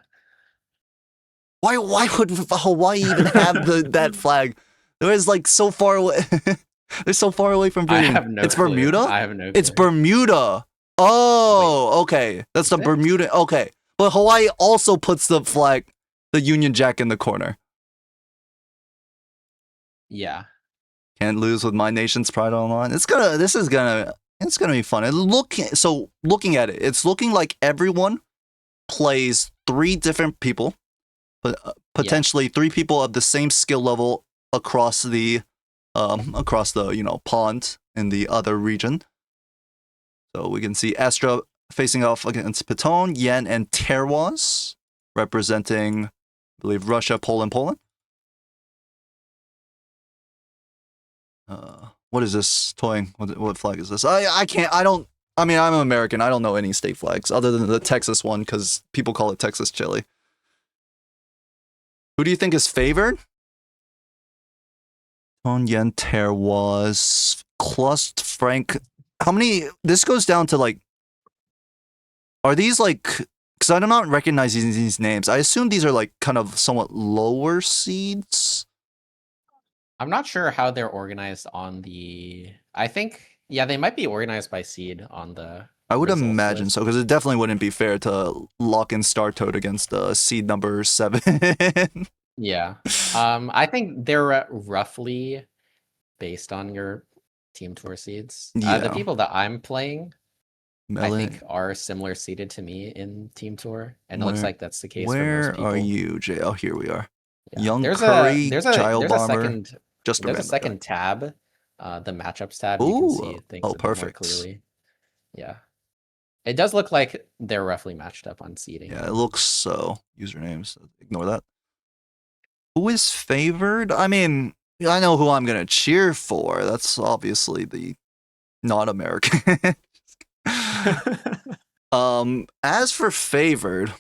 Why would Hawaii even have that flag? It was like so far away. They're so far away from I Britain. have no It's clue. Bermuda? I have no clue. It's Bermuda. Oh, okay. That's the Is it? Bermuda. Okay. But Hawaii also puts the flag, the Union Jack in the corner. Yeah. Can't lose with my nation's pride online. It's gonna be fun. Looking at it, it's looking like everyone plays 3 different people, but potentially 3 people of the same skill level across the pond in the other region. So we can see Astra facing off against Patone, Yen, and Terwaz, representing, I believe, Russia, Poland. What is this toying? What flag is this? I'm American. I don't know any state flags other than the Texas one because people call it Texas chili. Who do you think is favored? Ton Yen Terwaz, Clust Frank. How many? This goes down to like. Are these like? Because I'm not recognizing these names. I assume these are like kind of somewhat lower seeds. I'm not sure how they're organized on the. I think they might be organized by seed on the. I would results imagine list. so because it definitely wouldn't be fair to lock in Star Toad against seed number 7. Yeah. I think they're roughly based on your team tour seeds. The Yeah. people that I'm playing, I Melon, think, are similar seeded to me in team tour, and it looks Where- like that's the case for most where people. are you, Jay? Oh, here we are. Yeah. Young there's Curry, a Gyro there's a Bomber. second Just a there's a random second tab, the matchups tab. You can see things a bit more perfect. clearly. Yeah, it does look like they're roughly matched up on seeding. Yeah, it looks so. Usernames, ignore that. Who is favored? I mean, I know who I'm gonna cheer for. That's obviously the not American. As for favored,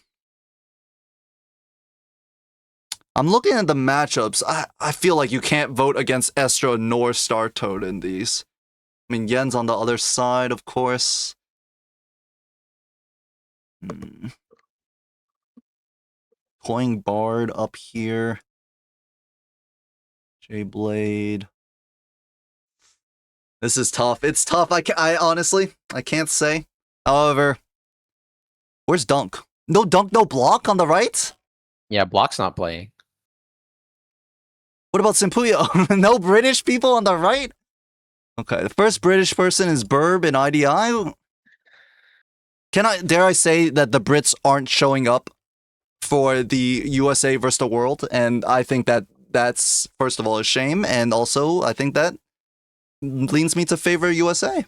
I'm looking at the matchups. I feel like you can't vote against Estro nor Star Toad in these. I mean, Yen's on the other side, of course. Coin Bard up here. J Blade. This is tough. It's tough. I honestly, I can't say. However, where's Dunk? No Dunk, no Block on the right? Yeah, Block's not playing. What about Simpuyo? No British people on the right? Okay, the first British person is Burb in IDI. Dare I say that the Brits aren't showing up for the USA versus the world? And I think that's, first of all, a shame. And also, I think that leans me to favor USA.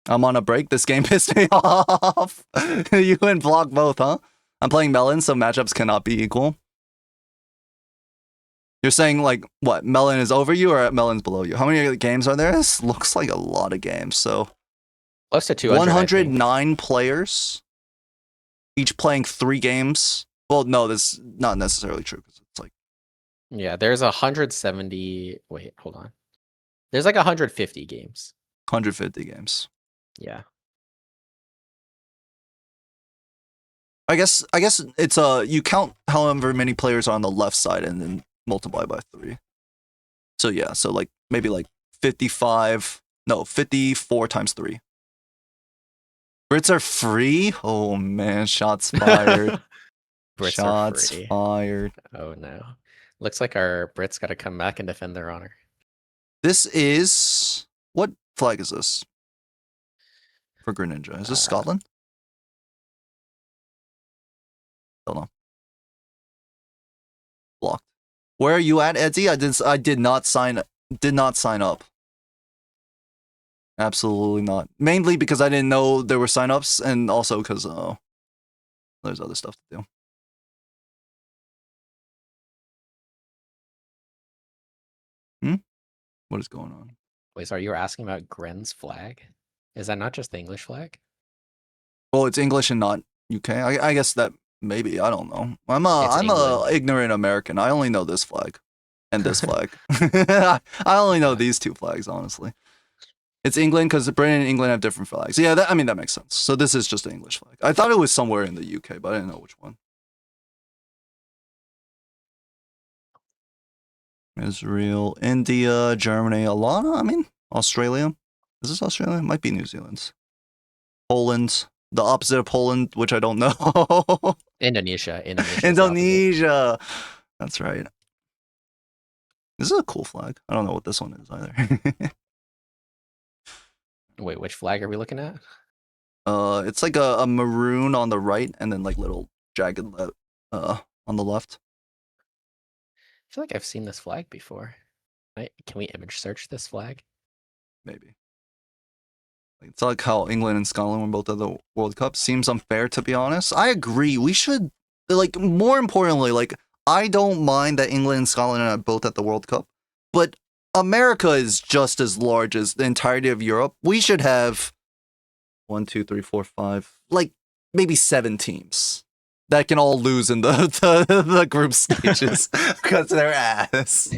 I'm on a break. This game pissed me off. You and Block both, huh? I'm playing Melon, so matchups cannot be equal. You're saying, like, what? Melon is over you or Melon's below you? How many games are there? This looks like a lot of games. So, Close to 200. 109 players, each playing 3 games. Well, no, that's not necessarily true because it's like. Yeah, there's 170. Wait, hold on. There's like 150 games. 150 games. Yeah. I guess it's you count however many players are on the left side and then multiply by 3. So yeah, so like maybe like 54 times 3. Brits are free? Oh man, shots fired. Brits shots are free. fired. Oh no. Looks like our Brits got to come back and defend their honor. This is what flag is this? For Greninja. Is this Scotland? Don't know. Blocked. Where are you at, Edsy? I did not sign up. Absolutely not. Mainly because I didn't know there were signups, and also because there's other stuff to do. What is going on? Wait, so are you asking about Gren's flag? Is that not just the English flag? Well, it's English and not UK. I guess that maybe I don't know. It's I'm a England. ignorant American. I only know this flag and this flag. I only know Yeah. these two flags, honestly. It's England because Britain and England have different flags. Yeah, I mean that makes sense. So this is just an English flag. I thought it was somewhere in the UK, but I didn't know which one. Israel, India, Germany, a lot. I mean, Australia. Is this Australia? It might be New Zealand. Poland, the opposite of Poland, which I don't know. Indonesia. Indonesia is the opposite. Indonesia. That's right. This is a cool flag. I don't know what this one is either. Wait, which flag are we looking at? It's like a maroon on the right, and then like little jagged on the left. I feel like I've seen this flag before. Can we image search this flag? Maybe. It's like how England and Scotland were both at the World Cup. Seems unfair, to be honest. I agree. We should, like, more importantly, like, I don't mind that England and Scotland are both at the World Cup, but America is just as large as the entirety of Europe. We should have 1, 2, 3, 4, 5, like maybe 7 teams that can all lose in the group stages because they're ass.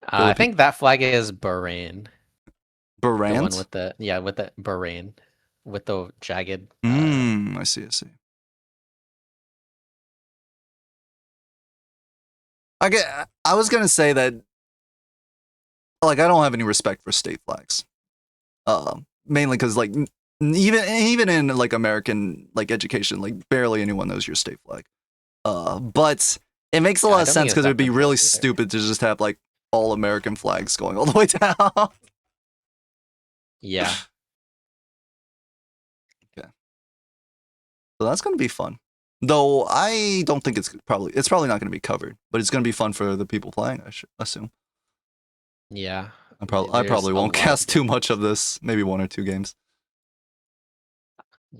I think that flag is Bahrain. The one Durant? with the Bahrain with the jagged. I see. I was gonna say that, like, I don't have any respect for state flags. Mainly because, like, even in like American like education, like barely anyone knows your state flag. But it makes a Yeah, lot I of don't think sense it's because it that would be really complex either. stupid to just have like all American flags going all the way down. Yeah. Okay, so that's gonna be fun. Though I don't think it's probably not gonna be covered, but it's gonna be fun for the people playing. I should assume. Yeah. I There's probably a won't lot of cast too games. much of this. Maybe 1 or 2 games.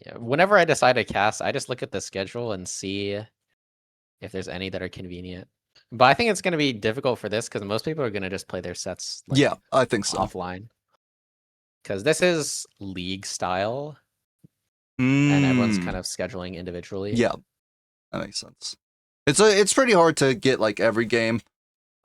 Yeah. Whenever I decide to cast, I just look at the schedule and see if there's any that are convenient. But I think it's going to be difficult for this because most people are going to just play their sets Yeah, like I think so. offline. Because this is league style and everyone's kind Mm, of scheduling individually. yeah, that makes sense. It's pretty hard to get like every game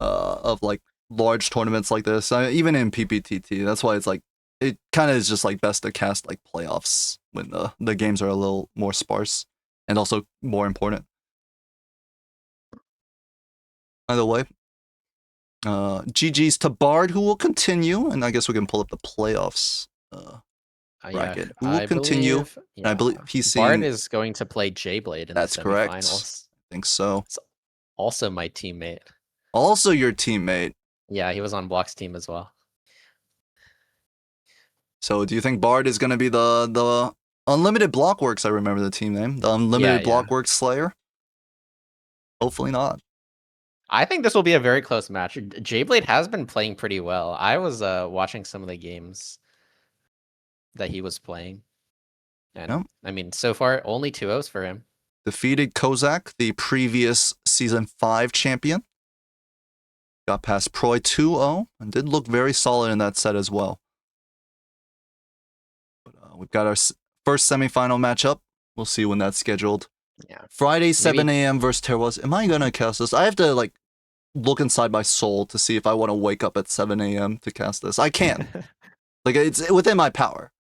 of like large tournaments like this. Even in PPTT, that's why it's like it kind of is just like best to cast like playoffs when the games are a little more sparse and also more important. By the way, GG's to Bard, who will continue, and I guess we can pull up the playoffs Yeah, bracket. Who will I continue? believe. And I Yeah, believe he's Bard seeing. is going to play J-Blade in the That's correct. semifinals. I think so. It's also my teammate. Also, your teammate. Yeah, he was on Block's team as well. So, do you think Bard is going to be the Unlimited Blockworks? I remember the team name. The Unlimited Yeah. Blockworks Slayer. Hopefully not. I think this will be a very close match. J-Blade has been playing pretty well. I was watching some of the games that he was playing. And Yep. I mean, so far, only 2-0s for him. Defeated Kozak, the previous Season 5 champion. Got past Proy 2-0 and did look very solid in that set as well. But we've got our first semifinal matchup. We'll see when that's scheduled. Yeah. Friday, 7 a.m. versus Terwas. Am I going to cast this? I have to, like, look inside my soul to see if I want to wake up at 7 a.m. to cast this. I can. Like, it's within my power.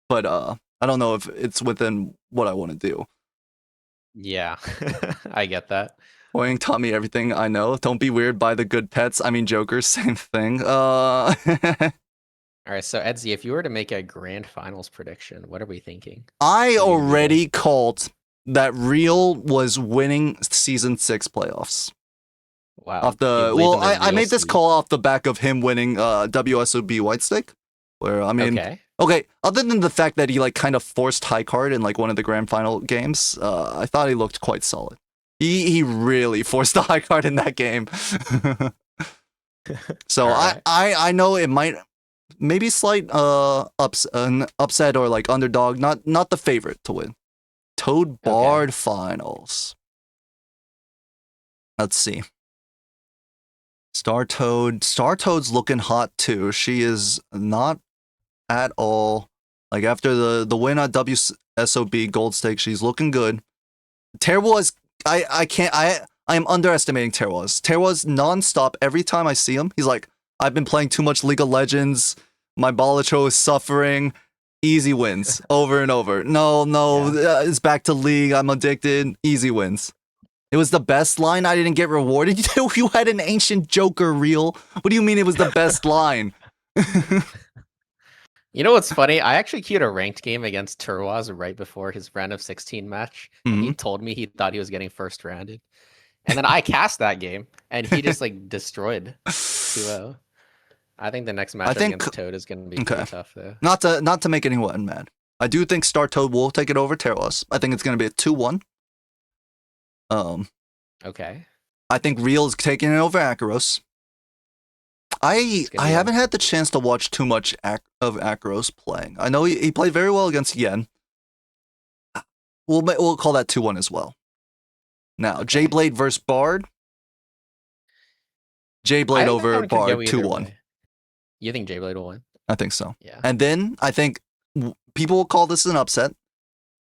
But I don't know if it's within what I want to do. Yeah, I get that. Boing taught me everything I know. Don't be weird, buy the good pets. I mean, Jokers, same thing. All right, so Edsy, if you were to make a grand finals prediction, what are we thinking? I already called that Real was winning Season 6 playoffs. Wow. Off the I made this call off the back of him winning WSOB Whitestick. Where I mean, okay, other than the fact that he like kind of forced high card in like one of the grand final games, I thought he looked quite solid. He really forced the high card in that game. So right. I know it might maybe slight upset or like underdog, not the favorite to win. Toad Bard finals. Let's see. Star Toad's looking hot too. She is not at all. Like after the win at WSOB Gold Stake, she's looking good. Terwaz, I am underestimating Terwaz. Terwaz nonstop every time I see him, he's like, I've been playing too much League of Legends. My Balatro is suffering. Easy wins over and over. No, it's back to League. I'm addicted. Easy wins. It was the best line. I didn't get rewarded. You had an ancient Joker reel. What do you mean it was the best line? You know what's funny? I actually queued a ranked game against Turwaz right before his round of 16 match, and he told me he thought he was getting first rounded. And then I cast that game, and he just like destroyed 2-0. I think the next matchup against Toad is going to be pretty tough, though. Not to make anyone mad. I do think Star Toad will take it over Terros. I think it's going to be a 2-1. Okay. I think Real is taking it over Akaros. I haven't had the chance to watch too much of Akaros playing. I know he played very well against Yen. We'll call that 2-1 as well. Now, J-Blade versus Bard. J-Blade over Bard, 2-1. You think J-Blade will win? I think so. Yeah. And then I think people will call this an upset.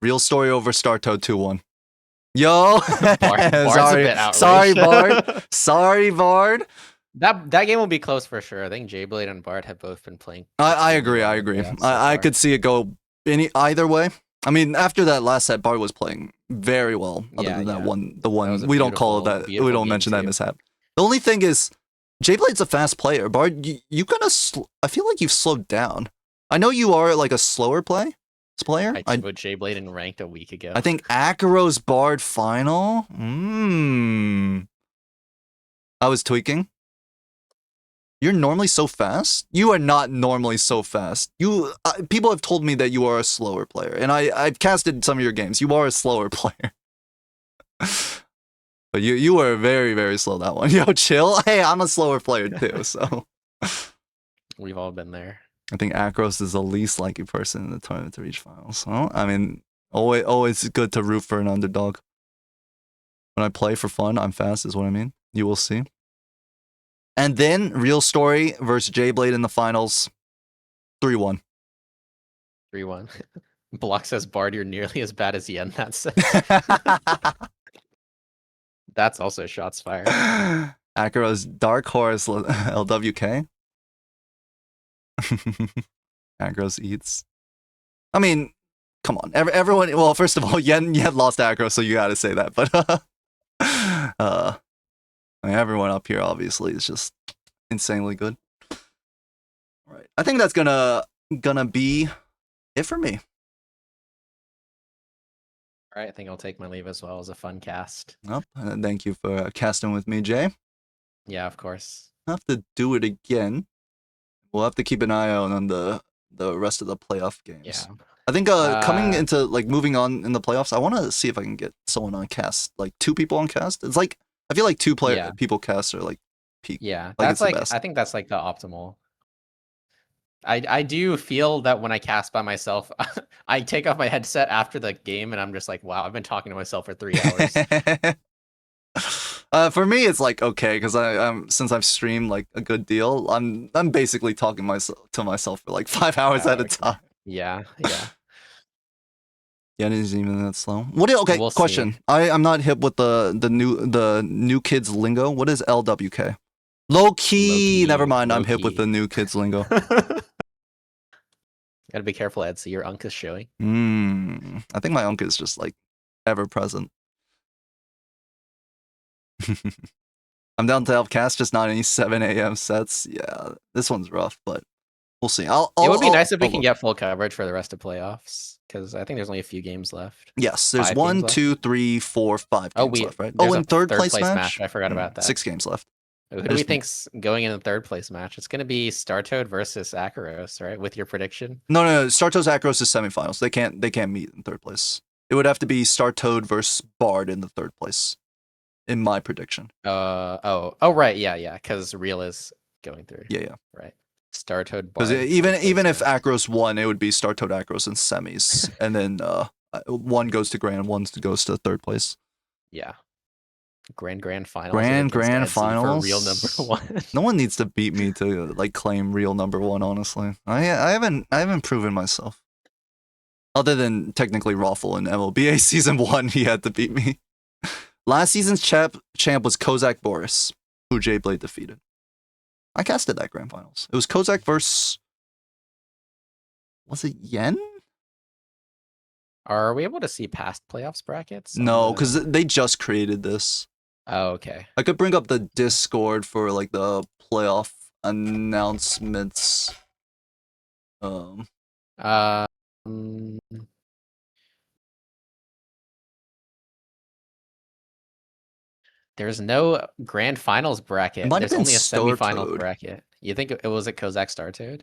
Real Story over Star Toad, 2-1. Yo, sorry, Bard. Sorry, Bard. That game will be close for sure. I think J-Blade and Bard have both been playing. I agree. I could see it go either way. I mean, after that last set, Bard was playing very well. Other than that one, we don't call it that. We don't mention that mishap. The only thing is, J-Blade's a fast player. Bard, you kind of. I feel like you've slowed down. I know you are like a slower player. I put J-Blade in ranked a week ago. I think Akaros Bard final. I was tweaking. You're normally so fast? You are not normally so fast. People have told me that you are a slower player, and I've casted some of your games. You are a slower player. But you were very, very slow that one. Yo, chill. Hey, I'm a slower player too, so. We've all been there. I think Akros is the least likely person in the tournament to reach finals. So, I mean, always good to root for an underdog. When I play for fun, I'm fast is what I mean. You will see. And then, Real Story versus J-Blade in the finals. 3-1. 3-1. Block says, Bard, you're nearly as bad as Yen. That's also shots fired. Akaros Dark Horse LWK. Akros eats. I mean, come on. Everyone, well, first of all, Yen lost Akros, so you gotta say that. But I mean, everyone up here obviously is just insanely good. All right. I think that's gonna be it for me. All right, I think I'll take my leave as well. It was a fun cast. Yep. Thank you for casting with me, Jay. Yeah, of course. I'll have to do it again. We'll have to keep an eye out on the rest of the playoff games. Yeah. I think coming into like moving on in the playoffs, I want to see if I can get someone on cast, like 2 people on cast. It's like I feel like 2 people cast are like peak. Yeah, that's like I think that's like the optimal. I do feel that when I cast by myself, I take off my headset after the game and I'm just like, wow, I've been talking to myself for 3 hours. For me, it's like okay, because since I've streamed like a good deal, I'm basically talking to myself for like 5 hours at a time. Yeah. Yeah, it isn't even that slow. We'll question. See. I'm not hip with the new kids lingo. What is LWK? Low key. Never mind. I'm hip with the new kids lingo. Gotta be careful, Ed. See, your unk is showing. I think my unk is just like ever present. I'm down to help cast, just not any 7 a.m. sets. Yeah, this one's rough, but we'll see. It would be nice if we can get full coverage for the rest of playoffs, because I think there's only a few games left. Yes, there's 1, 2, 3, 4, 5 games left, right? Oh, and third place match? I forgot about that. 6 games left. Who do we think's going in the third place match? It's going to be Startoad versus Akaros, right? With your prediction? No. Startoad's Akaros is semifinals. They can't meet in third place. It would have to be Startoad versus Bard in the third place, in my prediction. Right, yeah, because Real is going through. Yeah. Right. Startoad Bard. Because even if Akaros won, it would be Startoad Akaros in semis, and then one goes to grand, one goes to third place. Yeah. grand finals Grand against Etsy for real finals. number one. No one needs to beat me to like claim real number one. Honestly, I haven't proven myself. Other than technically Raffle in MLBA season 1, he had to beat me. Last season's champ was Kozak Boris, who Jay Blade defeated. I casted that grand finals. It was Kozak versus. Was it Yen? Are we able to see past playoffs brackets? No, because they just created this. Oh, okay. I could bring up the Discord for like the playoff announcements. Um, there's no grand finals bracket. It might have There's been only a semifinal Startoad. bracket. You think it was a Kozak Startoad?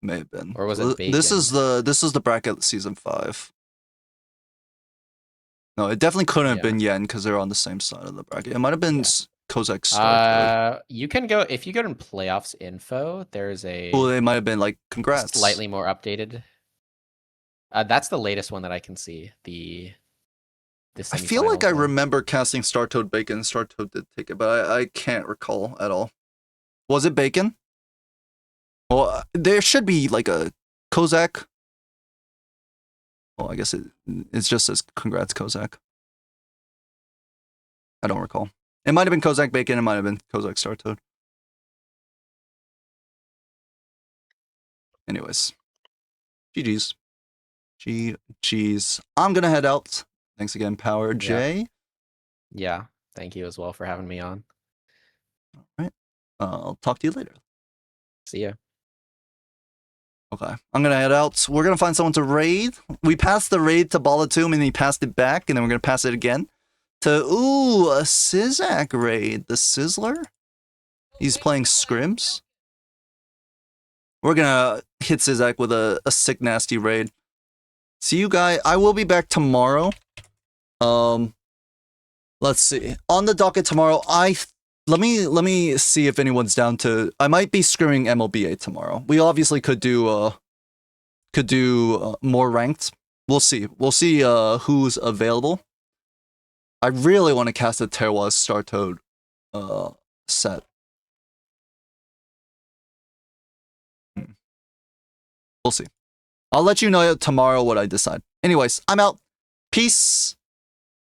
May have been. Or was it Bacon? This is the bracket season 5. No, it definitely couldn't have been Yen because they're on the same side of the bracket. It might have been Kozak Startoad. You can go if you go to playoffs info. There's a. Well, they might have been like congrats. Slightly more updated. That's the latest one that I can see. I feel like I remember casting Startoad Bacon. Startoad did take it, but I can't recall at all. Was it Bacon? Well, there should be like a Kozak. Well, I guess it's just as congrats Kozak. I don't recall. It might have been Kozak Bacon. It might have been Kozak Startoad. Anyways, GG's. GG's. I'm gonna head out. Thanks again, Power J. Yeah, thank you as well for having me on. All right. I'll talk to you later. See ya. Okay, I'm gonna head out. We're gonna find someone to raid. We passed the raid to Balatro, and he passed it back, and then we're gonna pass it again to a Sizak raid. The Sizzler. He's playing scrims. We're gonna hit Sizak with a sick nasty raid. See you guys. I will be back tomorrow. Let's see. On the docket tomorrow, let me see if anyone's down to. I might be scrimming MLBA tomorrow. We obviously could do more ranked. We'll see. We'll see who's available. I really want to cast a Terroir Startoad set. We'll see. I'll let you know tomorrow what I decide. Anyways, I'm out. Peace.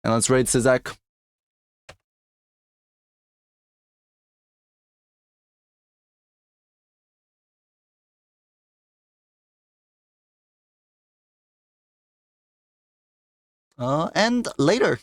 And let's raid Sizak. And later.